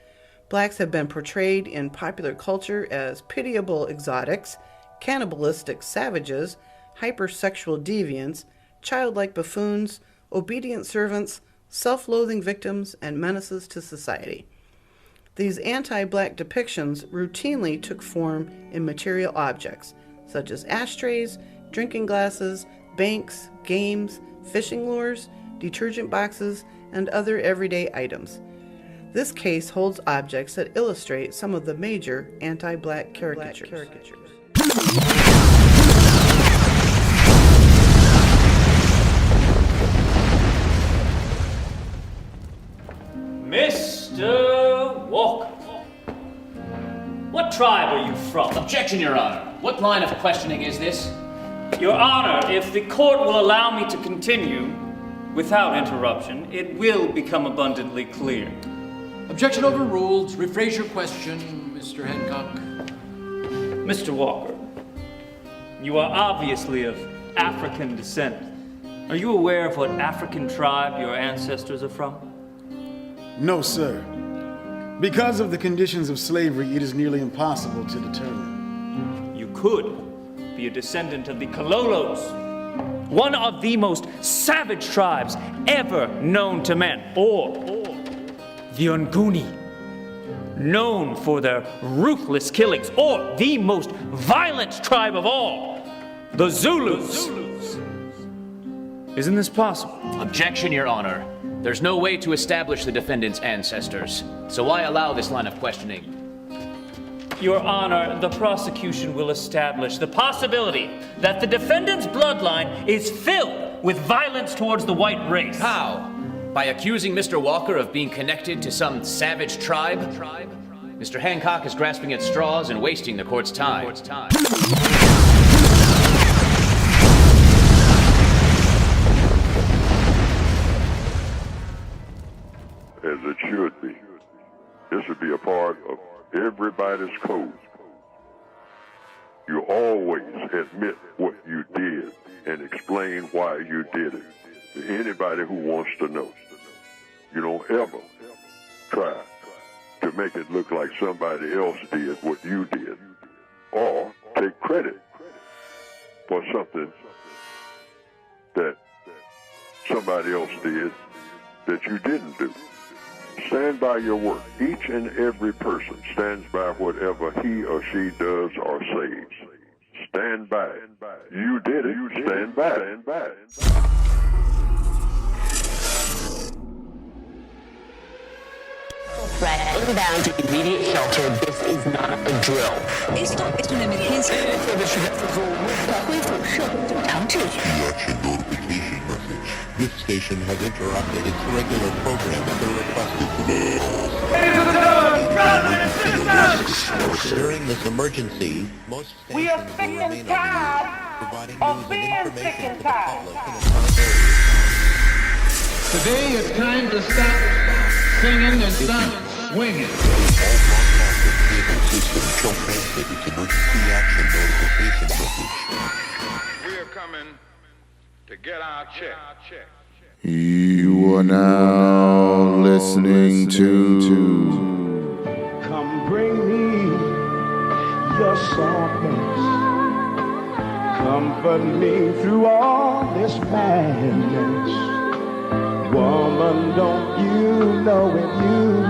Blacks have been portrayed in popular culture as pitiable exotics, cannibalistic savages, hypersexual deviants, childlike buffoons, obedient servants, self-loathing victims, and menaces to society. These anti-black depictions routinely took form in material objects, such as ashtrays, drinking glasses, banks, games, fishing lures, detergent boxes, and other everyday items. This case holds objects that illustrate some of the major anti-black caricatures. Mr. Walker, what tribe are you from? Objection, Your Honor. What line of questioning is this? Your Honor, if the court will allow me to continue without interruption, it will become abundantly clear. Objection overruled. Rephrase your question, Mr. Hancock. Mr. Walker, you are obviously of African descent. Are you aware of what African tribe your ancestors are from? No, sir. Because of the conditions of slavery, it is nearly impossible to determine. You could be a descendant of the Kalolos, one of the most savage tribes ever known to man, or the Nguni, known for their ruthless killings, or the most violent tribe of all, the Zulus. Isn't this possible? Objection, Your Honor. There's no way to establish the defendant's ancestors, so why allow this line of questioning? Your Honor, the prosecution will establish the possibility that the defendant's bloodline is filled with violence towards the white race. How? By accusing Mr. Walker of being connected to some savage tribe? Mr. Hancock is grasping at straws and wasting the court's time. As it should be. This should be a part of everybody's code. You always admit what you did and explain why you did it to anybody who wants to know. You don't ever try to make it look like somebody else did what you did, or take credit for something that somebody else did that you didn't do. Stand by your work. Each and every person stands by whatever he or she does or says. Stand by it. You did it. You stand by it. Threat inbound to immediate shelter. This is not a drill. Esto es una emergencia. This station has interrupted its regular program at the request of During this emergency, most we are sick and tired of being sick and tired. Today it's time to stop singing and stop swinging. We are coming to get our check. You are now listening to Come bring me your softness. Comfort me through all this madness. Woman, don't you know with you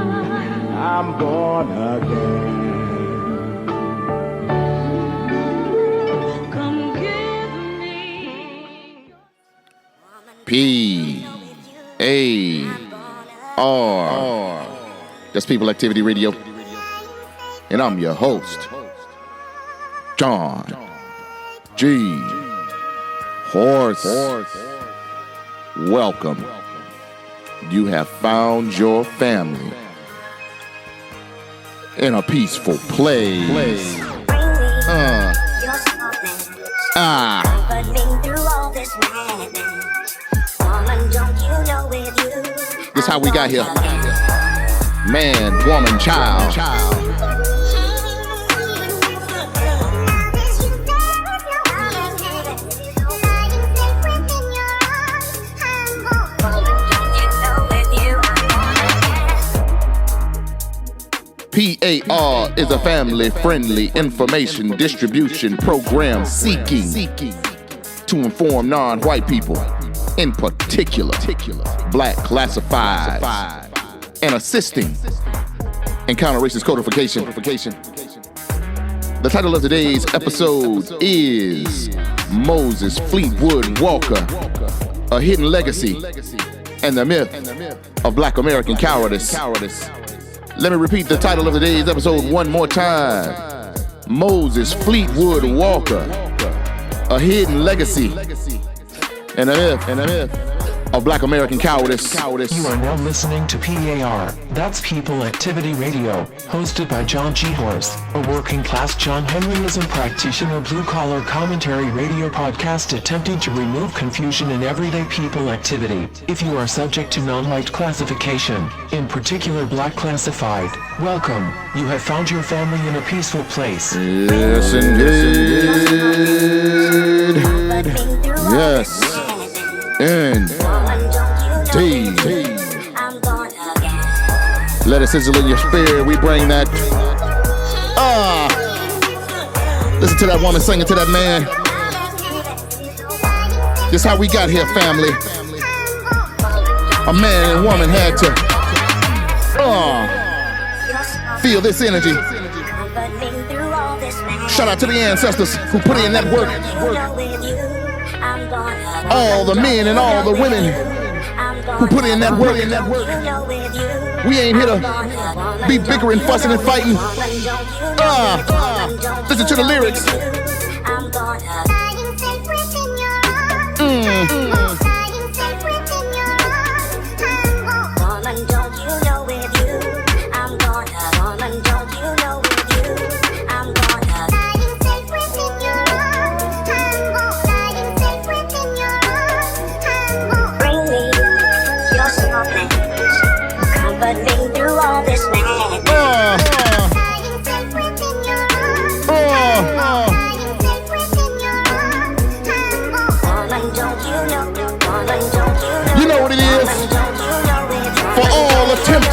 I'm born again. Come give me P.A.R. That's People Activity Radio. And I'm your host, JohnGHorse. Welcome. You have found your family in a peaceful place. This how we got here. Man, woman, child. P.A.R. is a family-friendly information distribution program seeking to inform non-white people, in particular, black classifieds, and assisting in counter-racist codification. The title of today's episode is Moses Fleetwood Walker, A Hidden Legacy and the Myth of Black American Cowardice. Let me repeat the title of today's episode one more time. Moses Fleetwood Walker, A Hidden Legacy and a Myth of Black American Cowardice. You are now listening to P.A.R. That's People Activity Radio, hosted by JohnGHorse, a working-class John Henryism practitioner blue-collar commentary radio podcast attempting to remove confusion in everyday people activity. If you are subject to non-white classification, in particular black classified, welcome. You have found your family in a peaceful place. Yes, indeed. Yes. Indeed. Let it sizzle in your spirit. We bring that. Listen to that woman singing to that man. This how we got here, family. A man and woman had to feel this energy. Shout out to the ancestors who put in that work. All the men and all the women who put in that work. We ain't here to be bickering, fussing, and fighting. Listen to the lyrics.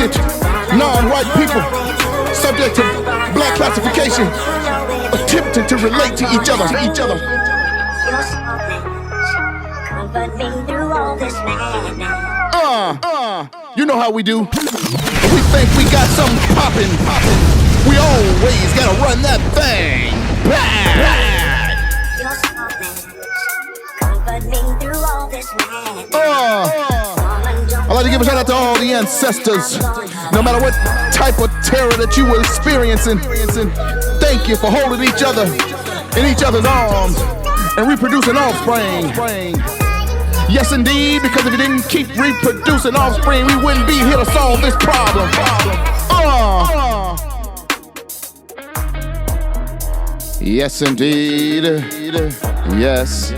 affected non-white people subject to black classification attempting to relate to each other. You know how we do. We think we got something poppin'. We always gotta run that thing back. I'd like to give a shout out to all the ancestors. No matter what type of terror that you were experiencing, thank you for holding each other in each other's arms and reproducing offspring. Yes, indeed, because if you didn't keep reproducing offspring, we wouldn't be here to solve this problem. Yes, indeed. Yes,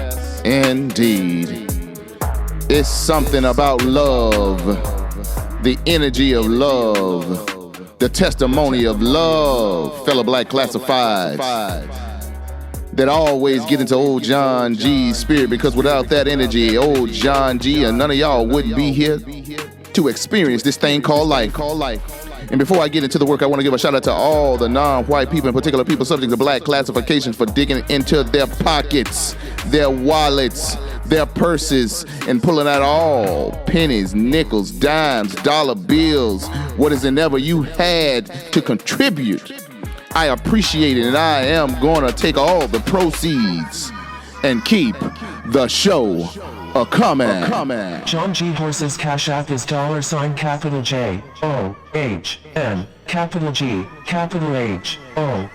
indeed. It's something about love, the energy of love, the testimony of love, fellow black classifieds, that always get into old John G's spirit, because without that energy, old John G and none of y'all wouldn't be here to experience this thing called life. And before I get into the work, I want to give a shout out to all the non-white people, in particular people subject to black classification, for digging into their pockets, their wallets, their purses, and pulling out all pennies, nickels, dimes, dollar bills, what is it ever you had to contribute. I appreciate it, and I am going to take all the proceeds and keep the show a-coming. John G. Horse's Cash App is $JohnGHorse, capital G, capital H-O-R-S-E.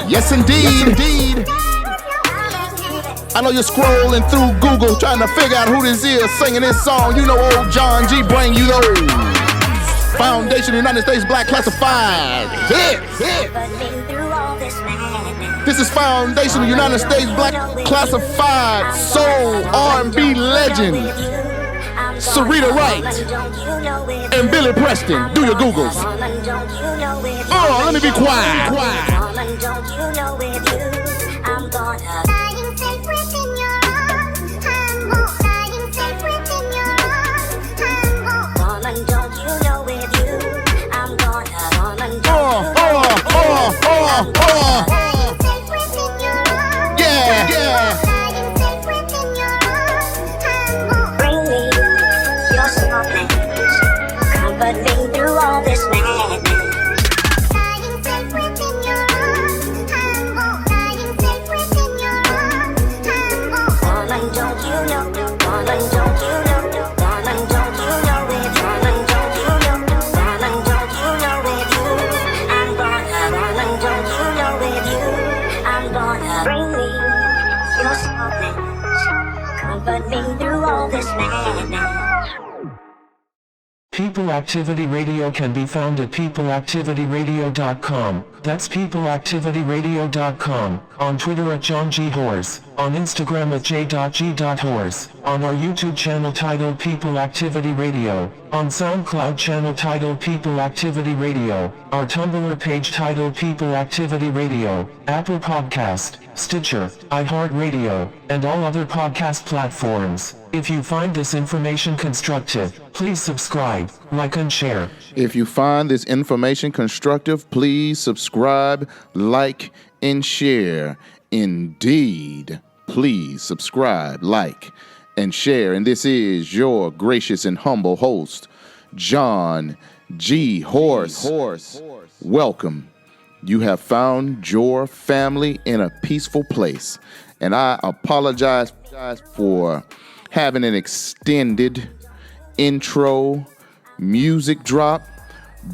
Yes, indeed. I know you're scrolling through Google trying to figure out who this is singing this song. You know old John G bring you those. Foundation of United States Black Classified. This is Foundation of United States Black Classified Soul R&B legend Sarita Wright and Billy Preston. Do your Googles. Oh, let me be quiet. Yeah. Bring me your softness, comfort me through all this madness. Woman, don't you know? Woman, don't you know? Woman, don't you know it? Woman, don't you know? Woman, don't you know it? I'm gonna. Woman, don't you know it? I'm gonna bring me your softness, comfort me through all this madness. People Activity Radio can be found at peopleactivityradio.com. That's peopleactivityradio.com. On Twitter at JohnGHorse. On Instagram at j.g.horse. On our YouTube channel titled People Activity Radio. On SoundCloud channel titled People Activity Radio. Our Tumblr page titled People Activity Radio. Apple Podcast, Stitcher, iHeartRadio, and all other podcast platforms. If you find this information constructive, please subscribe, like, and share. If you find this information constructive, please subscribe, like, and share. Indeed, please subscribe, like, and share. And this is your gracious and humble host, John G. Horse. Welcome. You have found your family in a peaceful place. And I apologize for having an extended intro music drop.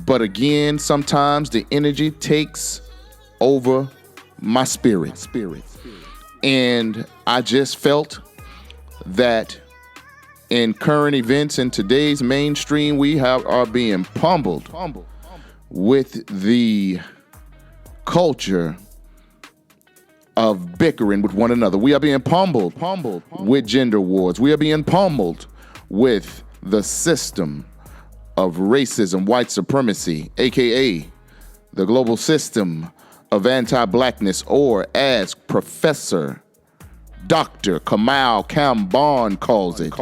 But again, sometimes the energy takes over my spirit. And I just felt that in current events in today's mainstream, we are being pummeled with the culture of bickering with one another. We are being pummeled with gender wars. We are being pummeled with the system of racism, white supremacy, aka the global system of anti-blackness, or as Professor Dr. Kamal Kambon calls it,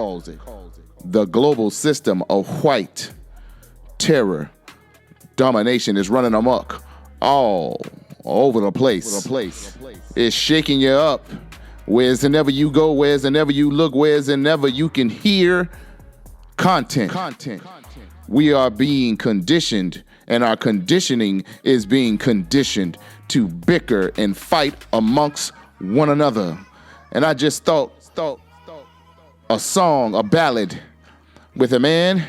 the global system of white terror domination is running amok all over the place. It's shaking you up. Where's whenever you go, where's whenever you look, where's whenever you can hear content. We are being conditioned, and our conditioning is being conditioned to bicker and fight amongst one another. And I just thought a song, a ballad with a man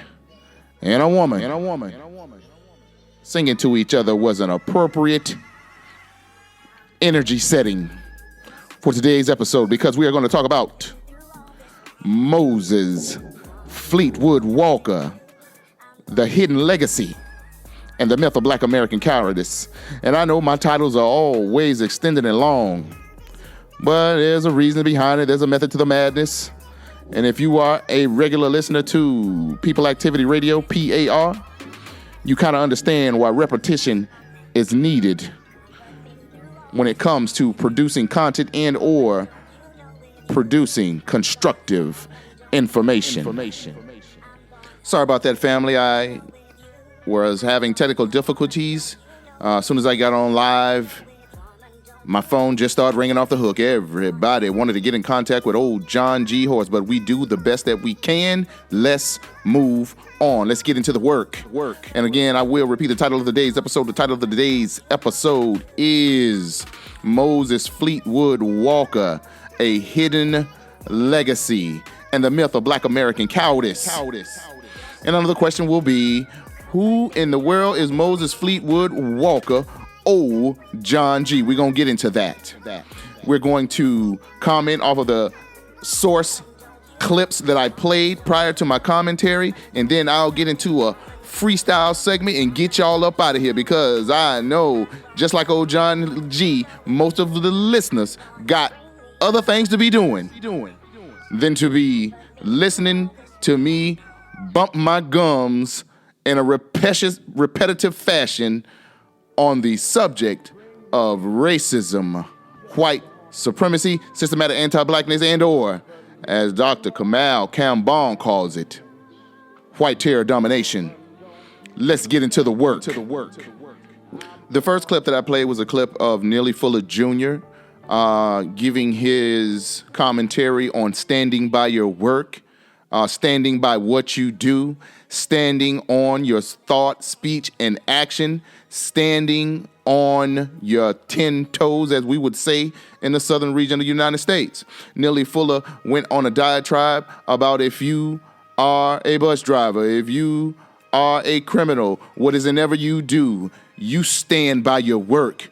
and a woman singing to each other was an appropriate energy setting for today's episode, because we are going to talk about Moses Fleetwood Walker, the hidden legacy, and the myth of Black American cowardice. And I know my titles are always extended and long, but there's a reason behind it. There's a method to the madness. And if you are a regular listener to People Activity Radio, P.A.R., you kind of understand why repetition is needed when it comes to producing content and or producing constructive information. Sorry about that, family. I was having technical difficulties. As soon as I got on live, my phone just started ringing off the hook. Everybody wanted to get in contact with old JohnGHorse, but we do the best that we can. Let's move on. Let's get into the work. And again, I will repeat the title of today's episode. The title of today's episode is Moses Fleetwood Walker, a hidden legacy, and the myth of Black American cowardice. And another question will be, who in the world is Moses Fleetwood Walker? Oh, John G. We're going to get into that. We're going to comment off of the source clips that I played prior to my commentary, and then I'll get into a freestyle segment and get y'all up out of here, because I know, just like old John G, most of the listeners got other things to be doing than to be listening to me bump my gums in a repetitive fashion on the subject of racism, white supremacy, systematic anti-blackness, and or, as Dr. Kamal Kambon calls it, white terror domination. Let's get into the work. The first clip that I played was a clip of Neely Fuller Jr. Giving his commentary on standing by your work, standing by what you do, standing on your thought, speech, and action, standing on your 10 toes, as we would say in the southern region of the United States. Neely Fuller went on a diatribe about if you are a bus driver, if you are a criminal, whatever you do, you stand by your work.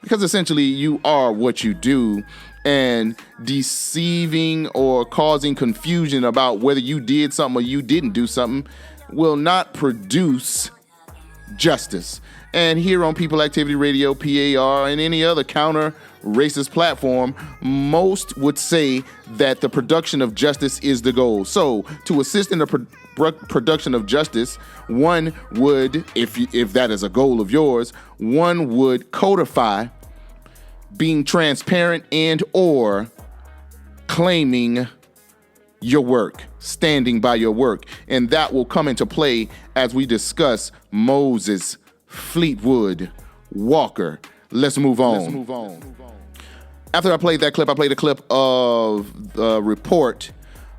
Because essentially you are what you do, and deceiving or causing confusion about whether you did something or you didn't do something will not produce justice. And here on People Activity Radio, P.A.R., and any other counter racist platform, most would say that the production of justice is the goal. So to assist in the production of justice, one would, if that is a goal of yours, one would codify being transparent and or claiming your work, standing by your work. And that will come into play as we discuss Moses Fleetwood Walker. Let's move on. After I played that clip, I played a clip of the report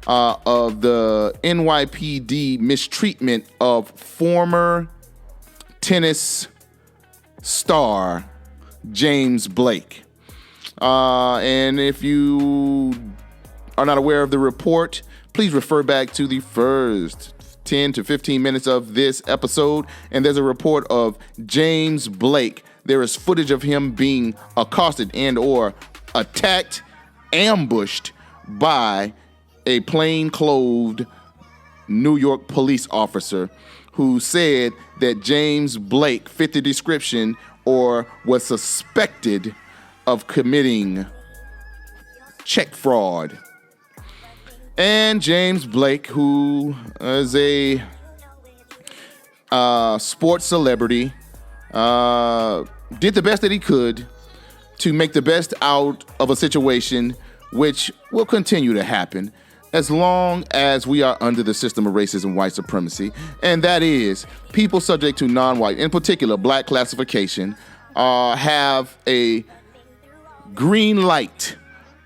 of the NYPD mistreatment of former tennis star James Blake. And if you are not aware of the report, please refer back to the first 10 to 15 minutes of this episode, and there's a report of James Blake. There is footage of him being accosted and or attacked, ambushed by a plainclothed New York police officer who said that James Blake fit the description or was suspected of committing check fraud. And James Blake, who is a sports celebrity, did the best that he could to make the best out of a situation which will continue to happen as long as we are under the system of racism and white supremacy, and that is people subject to non-white, in particular black classification, have a green light,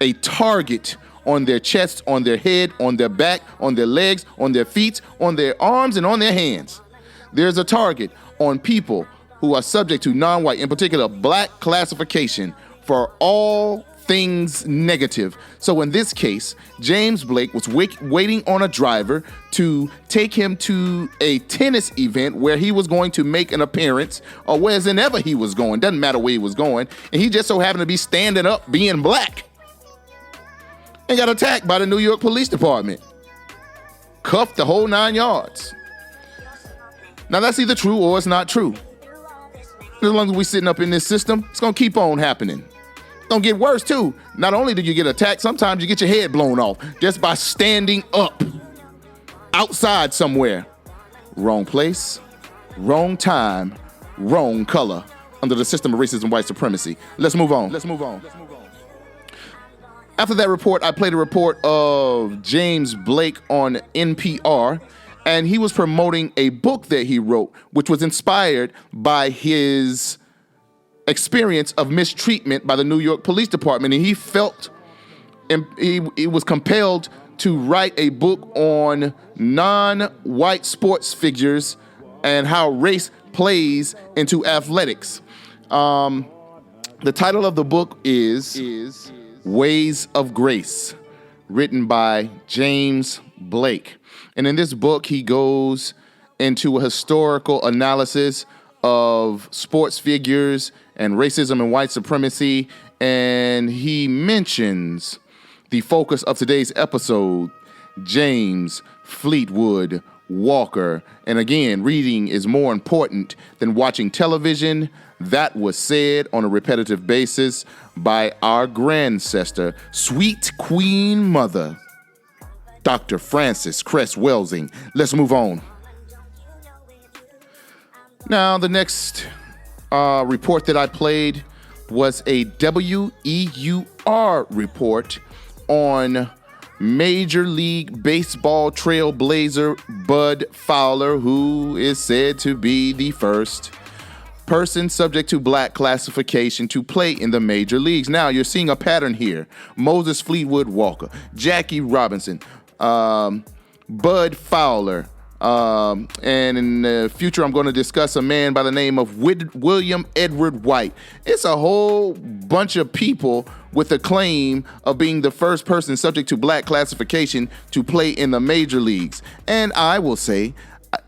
a target on their chest, on their head, on their back, on their legs, on their feet, on their arms, and on their hands. There's a target on people who are subject to non-white, in particular black classification, for all things negative. So in this case, James Blake was waiting on a driver to take him to a tennis event where he was going to make an appearance, or wherever he was going, doesn't matter where he was going, and he just so happened to be standing up being black and got attacked by the New York Police Department. Cuffed the whole 9 yards. Now that's either true or it's not true. As long as we're sitting up in this system, it's gonna keep on happening. It's gonna get worse too. Not only do you get attacked, sometimes you get your head blown off just by standing up outside somewhere. Wrong place, wrong time, wrong color under the system of racism and white supremacy. Let's move on. After that report, I played a report of James Blake on NPR, and he was promoting a book that he wrote, which was inspired by his experience of mistreatment by the New York Police Department. And he felt he was compelled to write a book on non-white sports figures and how race plays into athletics. The title of the book is Ways of Grace, written by James Blake. And in this book, he goes into a historical analysis of sports figures and racism and white supremacy. And he mentions the focus of today's episode, James Fleetwood Walker. And again, reading is more important than watching television. That was said on a repetitive basis by our grandsestor, sweet Queen Mother, Dr. Frances Cress Welsing. Let's move on. Now, the next report that I played was a WEUR report on Major League Baseball Trailblazer Bud Fowler, who is said to be the first person subject to black classification to play in the major leagues. Now, you're seeing a pattern here. Moses Fleetwood Walker, Jackie Robinson, Bud Fowler, and in the future, I'm going to discuss a man by the name of William Edward White. It's a whole bunch of people with the claim of being the first person subject to black classification to play in the major leagues. And I will say,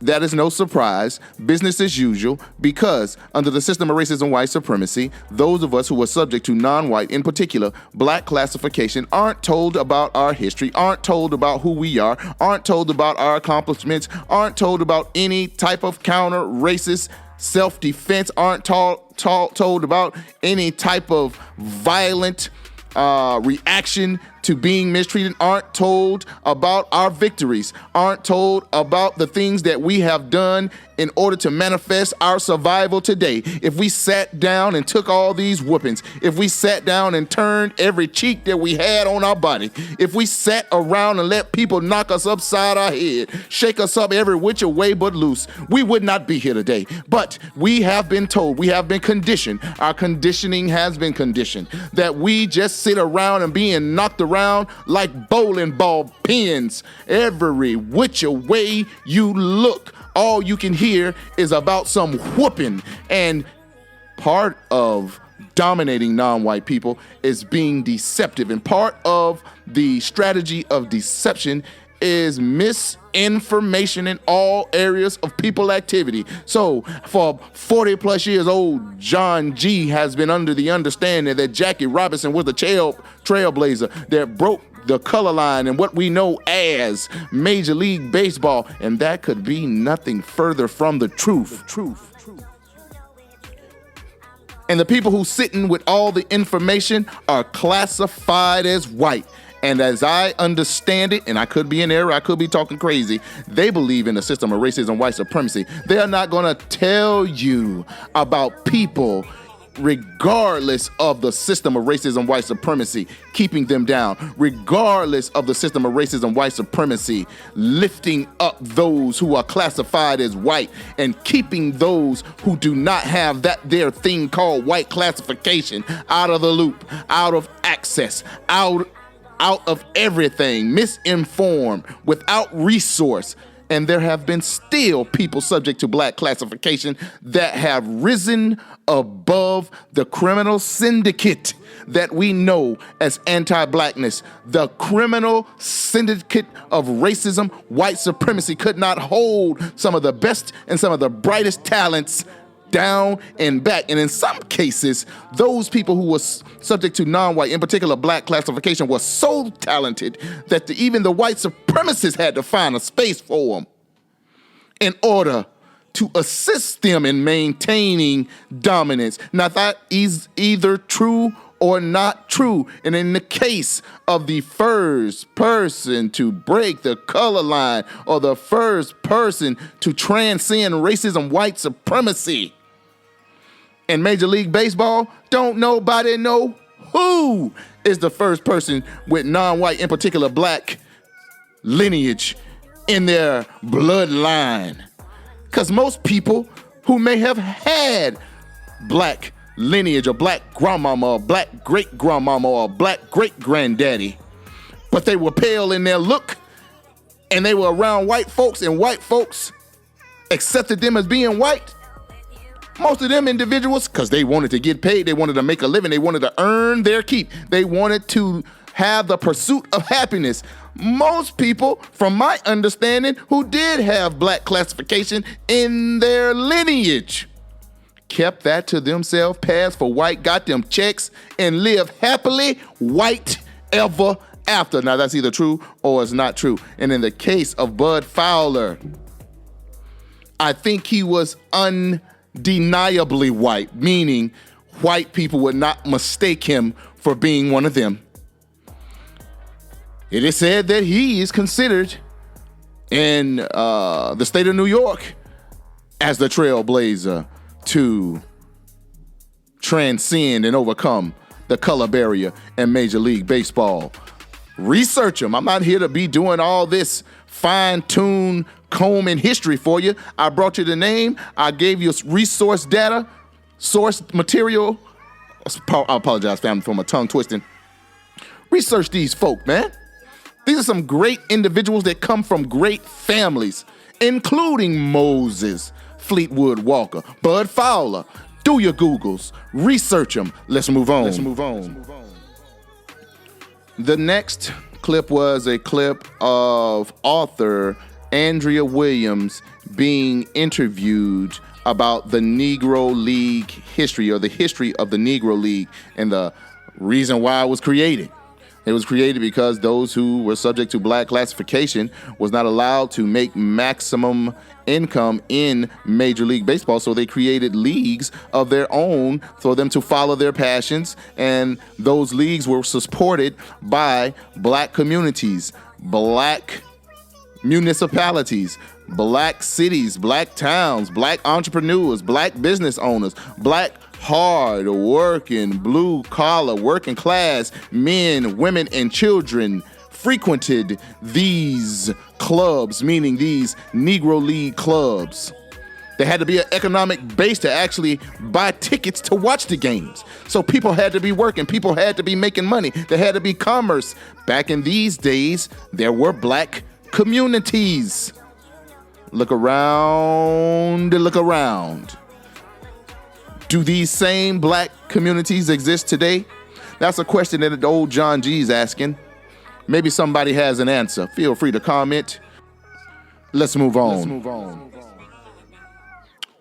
that is no surprise, business as usual, because under the system of racism and white supremacy, those of us who are subject to non-white, in particular, black classification, aren't told about our history, aren't told about who we are, aren't told about our accomplishments, aren't told about any type of counter-racist self-defense, aren't told about any type of violent reaction to being mistreated, aren't told about our victories, aren't told about the things that we have done in order to manifest our survival today. If we sat down and took all these whoopings, if we sat down and turned every cheek that we had on our body, if we sat around and let people knock us upside our head, shake us up every which way but loose, we would not be here today. But we have been told, we have been conditioned, our conditioning has been conditioned, that we just sit around and being knocked around like bowling ball pins every which way you look. All you can hear is about some whooping. And part of dominating non-white people is being deceptive. And part of the strategy of deception is misinformation in all areas of people activity. So for 40 plus years old, John G has been under the understanding that Jackie Robinson was the trailblazer that broke the color line and what we know as Major League Baseball, and that could be nothing further from the truth. And the people who sitting with all the information are classified as white. And as I understand it, and I could be in error, I could be talking crazy, they believe in a system of racism, white supremacy. They are not going to tell you about people, regardless of the system of racism, white supremacy, keeping them down, regardless of the system of racism, white supremacy, lifting up those who are classified as white and keeping those who do not have that their thing called white classification out of the loop, out of access, out of everything, misinformed, without resource. And there have been still people subject to black classification that have risen above the criminal syndicate that we know as anti-blackness. The criminal syndicate of racism, white supremacy could not hold some of the best and some of the brightest talents down and back. And in some cases, those people who were subject to non-white, in particular black classification, were so talented that even the white supremacists had to find a space for them in order to assist them in maintaining dominance. Now, that is either true or not true. And in the case of the first person to break the color line, or the first person to transcend racism, white supremacy, in Major League Baseball, don't nobody know who is the first person with non-white, in particular black, lineage in their bloodline. Because most people who may have had black lineage, or black grandmama, or black great-grandmama, or black great-granddaddy, but they were pale in their look, and they were around white folks, and white folks accepted them as being white. Most of them individuals, because they wanted to get paid, they wanted to make a living, they wanted to earn their keep, they wanted to have the pursuit of happiness. Most people, from my understanding, who did have black classification in their lineage, kept that to themselves, passed for white, got them checks, and lived happily white ever after. Now, that's either true or it's not true. And in the case of Bud Fowler, I think he was undeniably white, meaning white people would not mistake him for being one of them. It is said that he is considered in the state of New York as the trailblazer to transcend and overcome the color barrier in Major League Baseball. Research him. I'm not here to be doing all this fine-tuned combing history for you. I brought you the name. I gave you resource data, source material. I apologize, family, for my tongue twisting. Research these folk, man. These are some great individuals that come from great families, including Moses Fleetwood Walker, Bud Fowler. Do your Googles. Research them. Let's move on. The next clip was a clip of author Andrea Williams being interviewed about the Negro League history, or the history of the Negro League, and the reason why it was created. It was created because those who were subject to black classification was not allowed to make maximum income in Major League Baseball, so they created leagues of their own for them to follow their passions, and those leagues were supported by black communities, black municipalities, black cities, black towns, black entrepreneurs, black business owners, black hard-working, blue-collar, working-class men, women, and children frequented these clubs, meaning these Negro League clubs. There had to be an economic base to actually buy tickets to watch the games. So people had to be working. People had to be making money. There had to be commerce. Back in these days, there were black communities. Look around, look around. Do these same black communities exist today? That's a question that old John G's asking. Maybe somebody has an answer. Feel free to comment. Let's move on.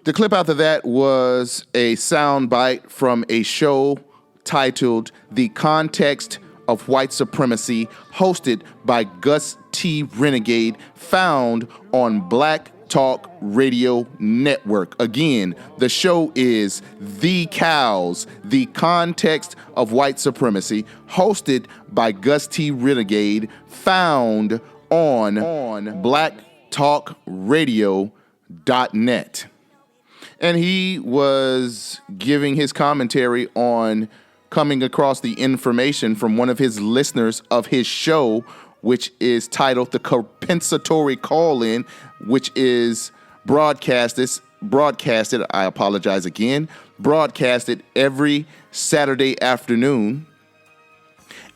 The clip after that was a soundbite from a show titled The Context of White Supremacy, hosted by Gus T Renegade, found on Black Talk Radio Network. Again, the show is The Cows, The Context of White Supremacy, hosted by Gus T Renegade, found on blacktalkradio.net. And he was giving his commentary on coming across the information from one of his listeners of his show, which is titled The Compensatory Call-In, which is broadcasted, I apologize again, broadcasted every Saturday afternoon.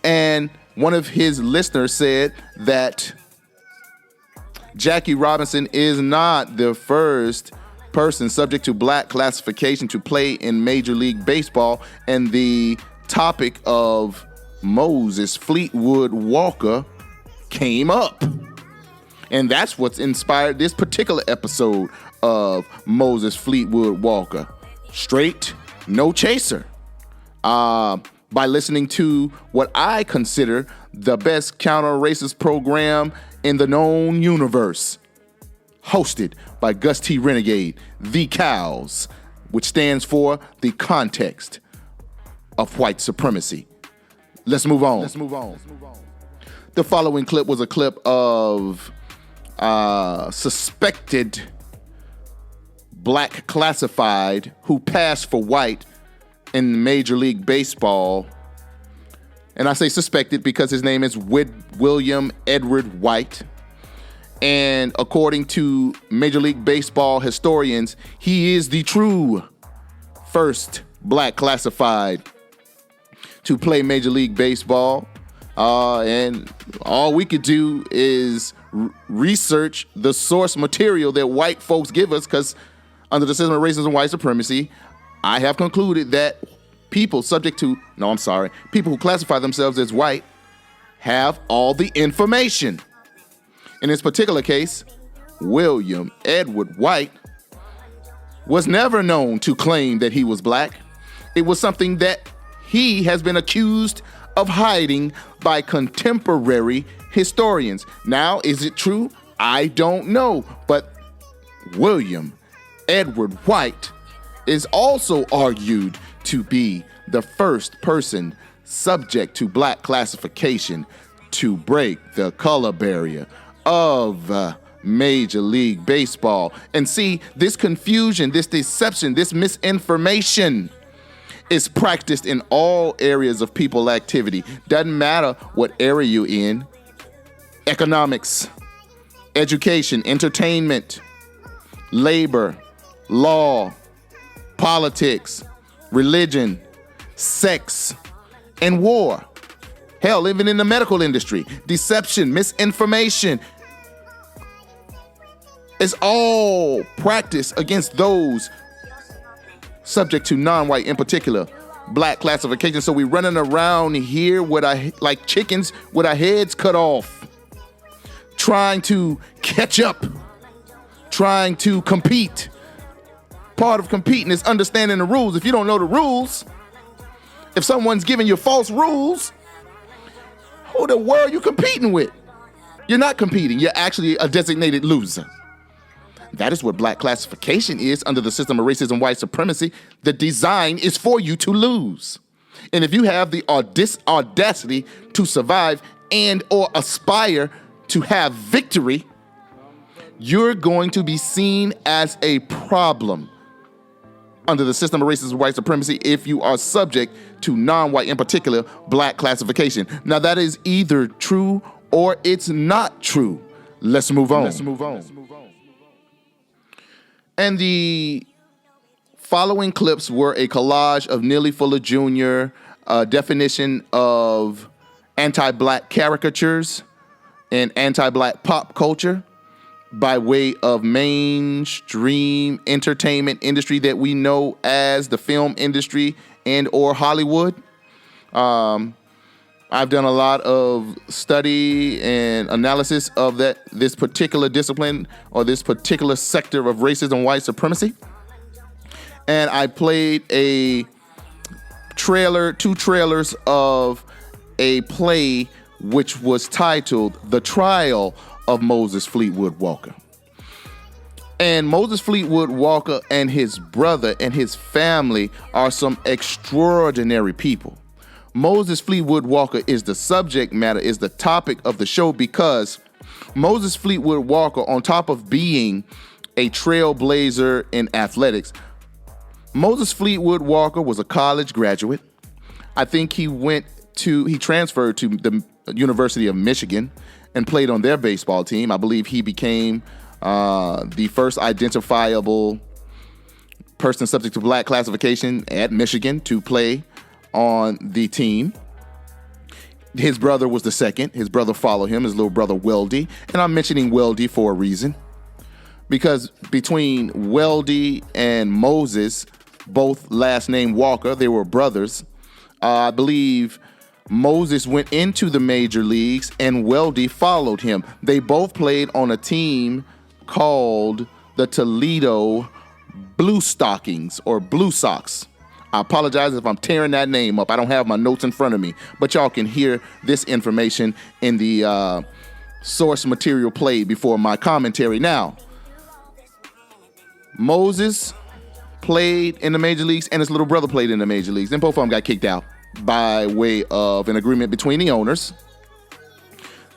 And one of his listeners said that Jackie Robinson is not the first person subject to black classification to play in Major League Baseball, and the topic of Moses Fleetwood Walker came up. And that's what's inspired this particular episode of Moses Fleetwood Walker. Straight, no chaser. By listening to what I consider the best counter-racist program in the known universe, hosted by Gus T Renegade, The Cows, which stands for The Context of White Supremacy. Let's move on. The following clip was a clip of suspected black classified who passed for white in Major League Baseball. And I say suspected because his name is William Edward White. And according to Major League Baseball historians, he is the true first black classified to play Major League Baseball. And all we could do is research the source material that white folks give us, because under the system of racism and white supremacy, I have concluded that people who classify themselves as white have all the information. In this particular case, William Edward White was never known to claim that he was black. It was something that he has been accused of hiding by contemporary historians. Now, is it true? I don't know. But William Edward White is also argued to be the first person subject to black classification to break the color barrier of Major League Baseball. And see, this confusion, this deception, this misinformation is practiced in all areas of people activity. Doesn't matter what area you're in. Economics, education, entertainment, labor, law, politics, religion, sex, and war. Hell, even in the medical industry, deception, misinformation is all practiced against those subject to non-white, in particular, black classification. So we running around here like chickens with our heads cut off, trying to catch up, trying to compete. Part of competing is understanding the rules. If you don't know the rules, if someone's giving you false rules, who the world are you competing with? You're not competing. You're actually a designated loser. That is what black classification is under the system of racism and white supremacy. The design is for you to lose. And if you have the audacity to survive and or aspire to have victory, you're going to be seen as a problem under the system of racism and white supremacy if you are subject to non-white, in particular, black classification. Now, that is either true or it's not true. Let's move on. And the following clips were a collage of Neely Fuller Jr., a definition of anti-black caricatures and anti-black pop culture by way of mainstream entertainment industry that we know as the film industry and or Hollywood. I've done a lot of study and analysis of this particular discipline or this particular sector of racism and white supremacy. And I played two trailers of a play which was titled The Trial of Moses Fleetwood Walker. And Moses Fleetwood Walker and his brother and his family are some extraordinary people. Moses Fleetwood Walker is the subject matter, is the topic of the show, because Moses Fleetwood Walker, on top of being a trailblazer in athletics, Moses Fleetwood Walker was a college graduate. I think he transferred to the University of Michigan and played on their baseball team. I believe he became the first identifiable person subject to black classification at Michigan to play on the team. His brother was the second. His brother followed him, his little brother Weldy. And I'm mentioning Weldy for a reason, because between Weldy and Moses, both last name Walker, they were brothers. I believe Moses went into the major leagues and Weldy followed him. They both played on a team called the Toledo Blue Stockings or Blue Sox. I apologize if I'm tearing that name up. I don't have my notes in front of me, but y'all can hear this information in the source material played before my commentary. Now, Moses played in the major leagues and his little brother played in the major leagues, and both of them got kicked out by way of an agreement between the owners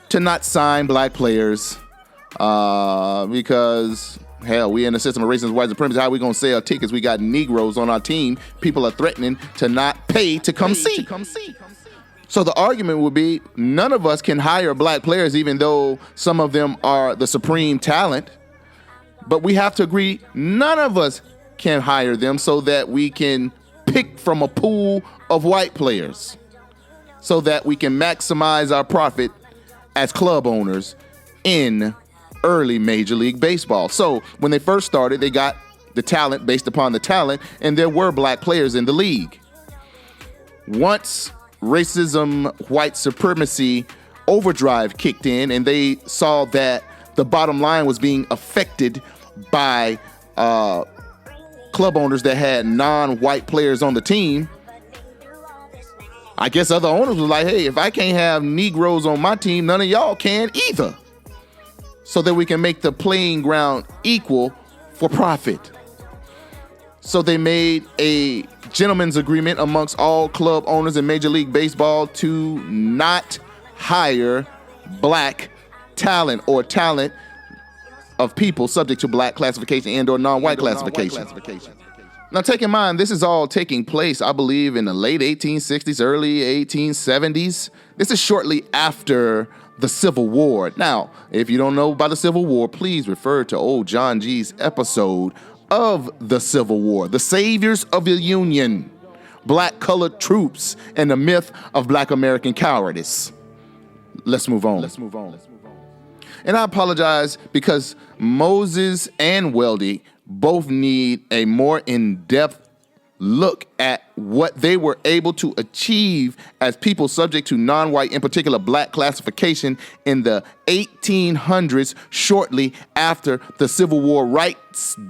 to not sign black players because, hell, we in a system of racism and white supremacy. How are we going to sell tickets? We got Negroes on our team. People are threatening to not pay to come see. So the argument would be none of us can hire black players, even though some of them are the supreme talent. But we have to agree none of us can hire them so that we can pick from a pool of white players so that we can maximize our profit as club owners in early Major League Baseball. So when they first started, they got the talent based upon the talent, and there were black players in the league. Once racism, white supremacy overdrive kicked in, and they saw that the bottom line was being affected by club owners that had non-white players on the team, I guess other owners was like, hey, if I can't have Negroes on my team, none of y'all can either, so that we can make the playing ground equal for profit. So they made a gentleman's agreement amongst all club owners in Major League Baseball to not hire black talent or talent of people subject to black classification and or non-white classification. Now, take in mind, this is all taking place, I believe, in the late 1860s, early 1870s. This is shortly after the Civil War. Now, if you don't know about the Civil War, please refer to old John G's episode of the Civil War, the saviors of the Union, black colored troops, and the myth of black American cowardice. Let's move on. And I apologize because Moses and Weldy both need a more in-depth look at what they were able to achieve as people subject to non-white, in particular black classification in the 1800s, shortly after the Civil War, right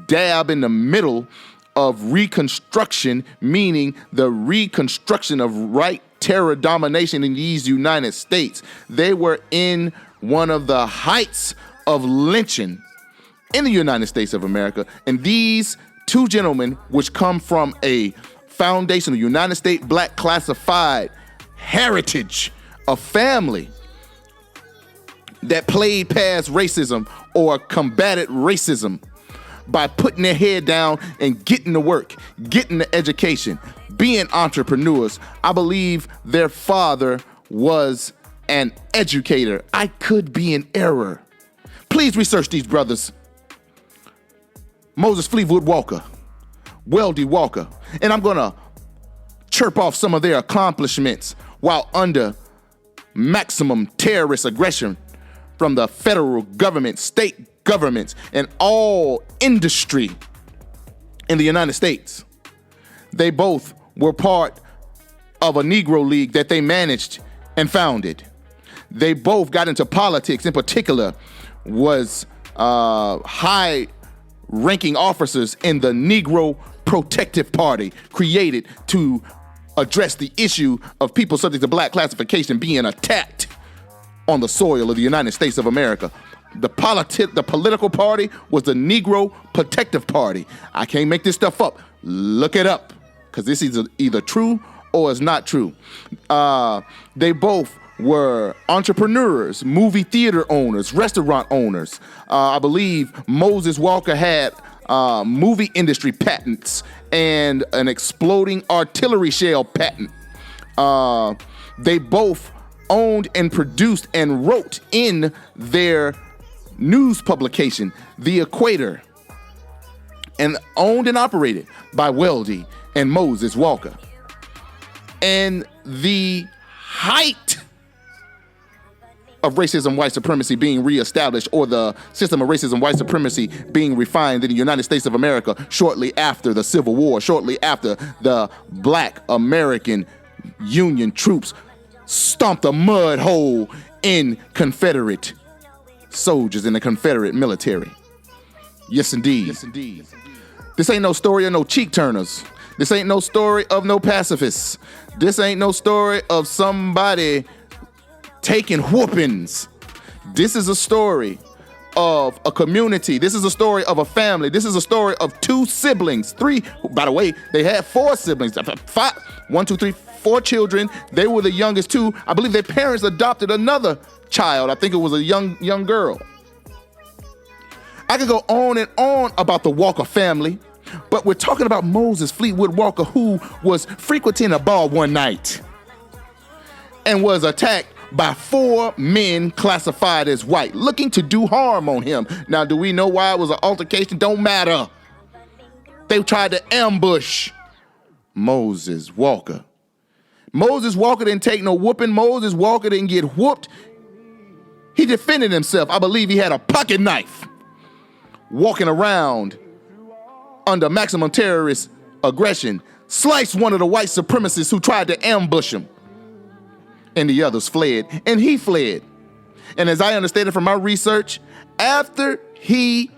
dab in the middle of Reconstruction, meaning the reconstruction of white terror domination in these United States. They were in one of the heights of lynching in the United States of America. And these two gentlemen, which come from a foundation of United States black classified heritage, a family that played past racism or combated racism by putting their head down and getting to work, getting the education, being entrepreneurs. I believe their father was an educator. I could be in error. Please research these brothers. Moses Fleetwood Walker, Weldy Walker, and I'm gonna chirp off some of their accomplishments while under maximum terrorist aggression from the federal government, state governments, and all industry in the United States. They both were part of a Negro League that they managed and founded. They both got into politics. In particular, was high-ranking officers in the Negro Protective Party, created to address the issue of people subject to black classification being attacked on the soil of the United States of America. The political party was the Negro Protective Party. I can't make this stuff up. Look it up, because this is either true or it's not true. They both were entrepreneurs, movie theater owners, restaurant owners. I believe Moses Walker had movie industry patents and an exploding artillery shell patent. They both owned and produced and wrote in their news publication, The Equator, and owned and operated by Weldy and Moses Walker. And the height of racism, white supremacy being reestablished, or the system of racism, white supremacy being refined in the United States of America shortly after the Civil War, shortly after the Black American Union troops stomped a mud hole in Confederate soldiers in the Confederate military. Yes, indeed. Yes, indeed. This ain't no story of no cheek turners. This ain't no story of no pacifists. This ain't no story of somebody taking whoopings. This is a story of a community. This is a story of a family. This is a story of two siblings. Three, by the way, they had four siblings. Four children. They were the youngest two. I believe their parents adopted another child. I think it was a young girl. I could go on and on about the Walker family, but we're talking about Moses Fleetwood Walker, who was frequenting a bar one night and was attacked by four men classified as white, looking to do harm on him. Now, do we know why it was an altercation? Don't matter. They tried to ambush Moses Walker. Moses Walker didn't take no whooping. Moses Walker didn't get whooped. He defended himself. I believe he had a pocket knife, walking around under maximum terrorist aggression, sliced one of the white supremacists who tried to ambush him. And the others fled, and he fled. And as I understand it from my research, after he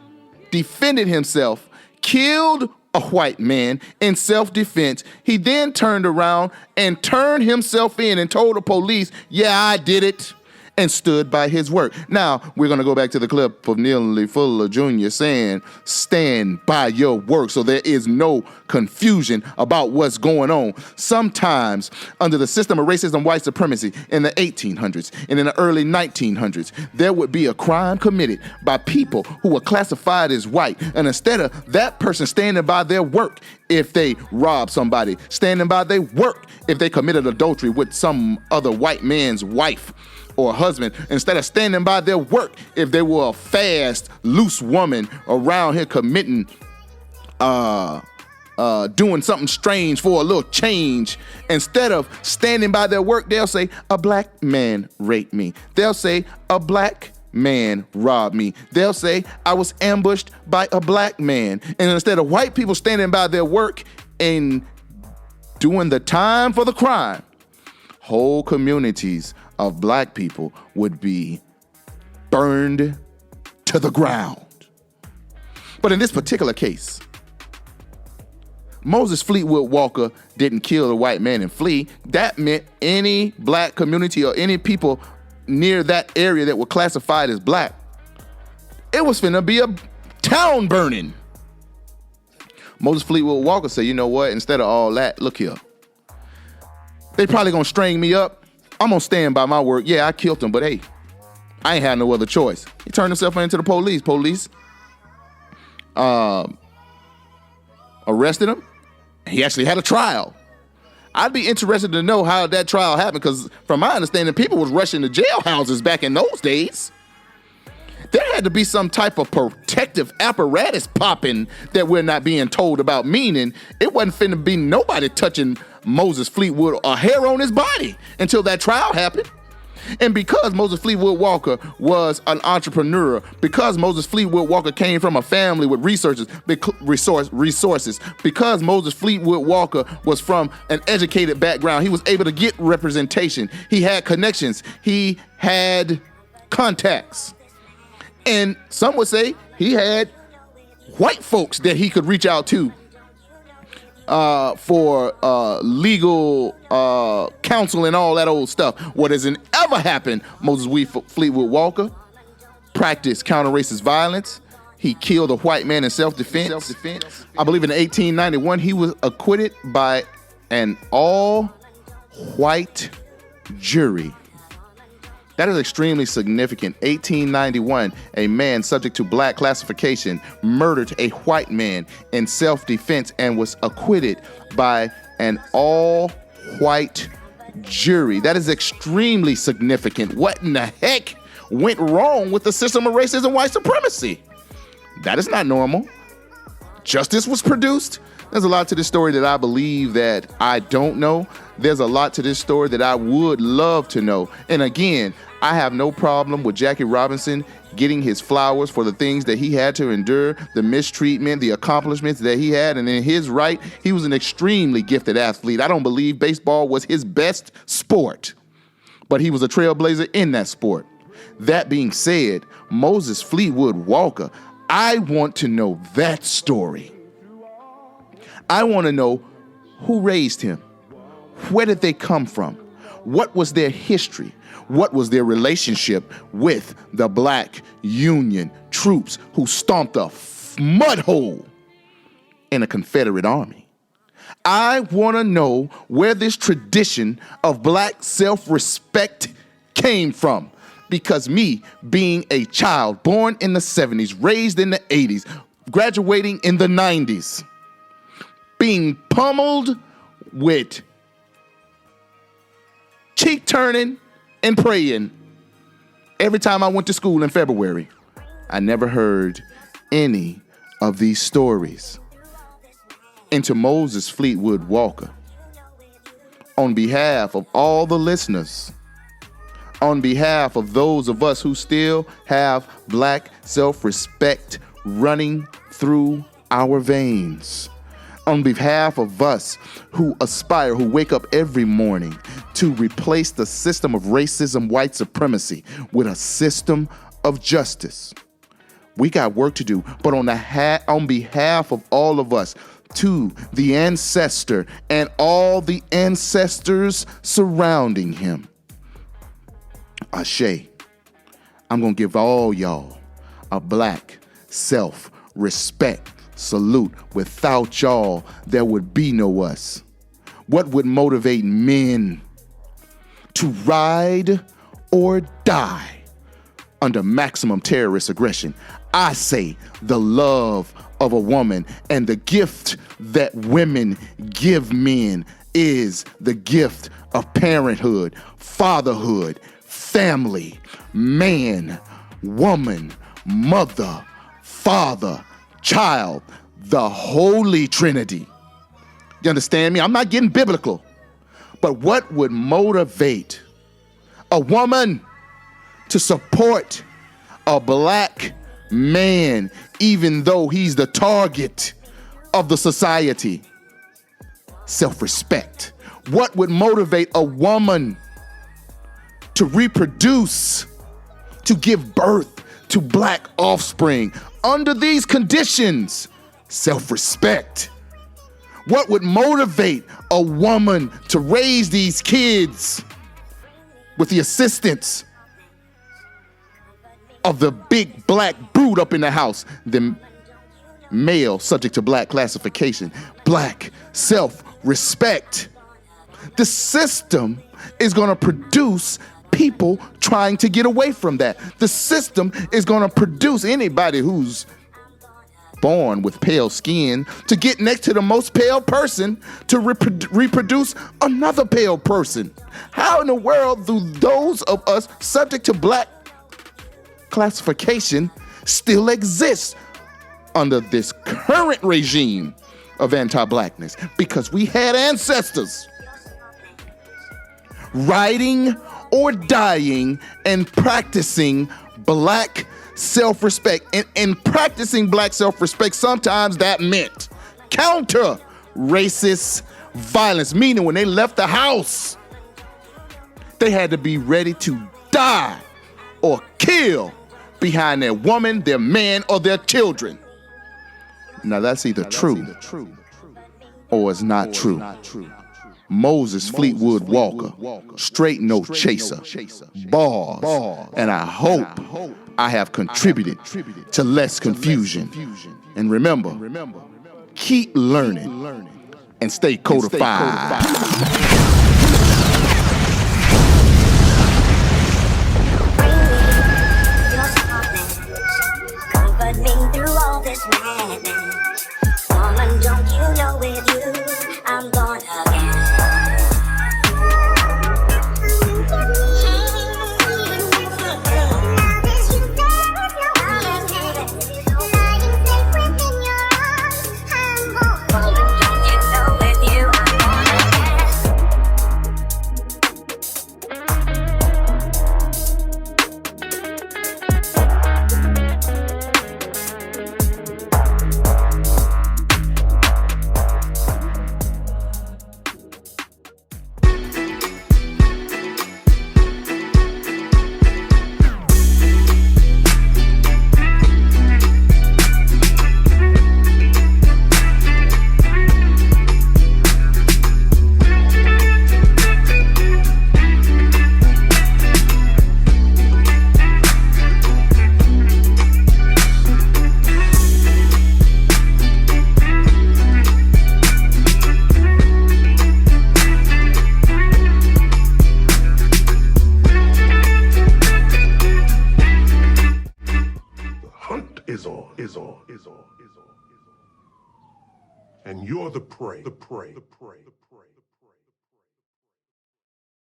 defended himself, killed a white man in self-defense, he then turned around and turned himself in and told the police, yeah, I did it, and stood by his work. Now, we're going to go back to the clip of Neely Fuller Jr. saying, stand by your work, so there is no confusion about what's going on. Sometimes, under the system of racism, white supremacy in the 1800s and in the early 1900s, there would be a crime committed by people who were classified as white, and instead of that person standing by their work, if they robbed somebody, standing by their work, if they committed adultery with some other white man's wife or husband, instead of standing by their work, if they were a fast, loose woman around here committing, doing something strange for a little change, instead of standing by their work, they'll say, a black man raped me. They'll say, a black man robbed me. They'll say, I was ambushed by a black man. And instead of white people standing by their work and doing the time for the crime, whole communities of black people would be burned to the ground. But in this particular case, Moses Fleetwood Walker didn't kill the white man and flee. That meant any black community or any people near that area that were classified as black, it was finna be a town burning. Moses Fleetwood Walker said, you know what, instead of all that, look here. They probably gonna string me up. I'm gonna stand by my work. Yeah, I killed him, but hey, I ain't had no other choice. He turned himself into the police. Police arrested him. He actually had a trial. I'd be interested to know how that trial happened, because from my understanding, people was rushing to jailhouses back in those days. There had to be some type of protective apparatus popping that we're not being told about, meaning it wasn't finna be nobody touching Moses Fleetwood or hair on his body until that trial happened. And because Moses Fleetwood Walker was an entrepreneur, because Moses Fleetwood Walker came from a family with resources, because Moses Fleetwood Walker was from an educated background, he was able to get representation. He had connections. He had contacts. And some would say he had white folks that he could reach out to for legal counsel and all that old stuff. What hasn't ever happened, Moses Fleetwood Walker practiced counter-racist violence. He killed a white man in self-defense. I believe in 1891 he was acquitted by an all-white jury. That is extremely significant. 1891, a man subject to black classification murdered a white man in self-defense and was acquitted by an all-white jury. That is extremely significant. What in the heck went wrong with the system of racism and white supremacy? That is not normal. Justice was produced. There's a lot to this story that I believe that I don't know. There's a lot to this story that I would love to know. And again, I have no problem with Jackie Robinson getting his flowers for the things that he had to endure, the mistreatment, the accomplishments that he had. And in his right, he was an extremely gifted athlete. I don't believe baseball was his best sport, but he was a trailblazer in that sport. That being said, Moses Fleetwood Walker, I want to know that story. I want to know who raised him. Where did they come from? What was their history? What was their relationship with the black Union troops who stomped a mud hole in a Confederate army? I want to know where this tradition of black self-respect came from. Because me, being a child born in the 70s, raised in the 80s, graduating in the 90s, being pummeled with cheek turning and praying every time I went to school in February, I never heard any of these stories. And to Moses Fleetwood Walker, on behalf of all the listeners, on behalf of those of us who still have black self-respect running through our veins, on behalf of us who aspire, who wake up every morning to replace the system of racism, white supremacy with a system of justice, we got work to do. But on behalf of all of us, to the ancestor and all the ancestors surrounding him, Ashe, I'm going to give all y'all a black self-respect salute. Without y'all, there would be no us. What would motivate men to ride or die under maximum terrorist aggression? I say the love of a woman, and the gift that women give men is the gift of parenthood, fatherhood, family, man, woman, mother, father, child, the Holy Trinity. You understand me? I'm not getting biblical. But what would motivate a woman to support a black man even though he's the target of the society? Self-respect. What would motivate a woman to reproduce, to give birth to black offspring under these conditions? Self-respect. What would motivate a woman to raise these kids with the assistance of the big black brute up in the house, the male subject to black classification? Black self-respect. The system is going to produce people trying to get away from that. The system is going to produce anybody who's born with pale skin to get next to the most pale person to reproduce another pale person. How in the world do those of us subject to black classification still exist under this current regime of anti-blackness? Because we had ancestors writing or dying and practicing black self-respect. And practicing black self-respect, sometimes that meant counter racist violence, meaning when they left the house, they had to be ready to die or kill behind their woman, their man, or their children. Now that's either true or it's not true. Moses Fleetwood Walker, straight no chaser, bars, and I hope I have contributed to less confusion. And remember, keep learning and stay codified. Comfort me through all this madness. Woman, don't you know with you I'm born again. And you're the prey.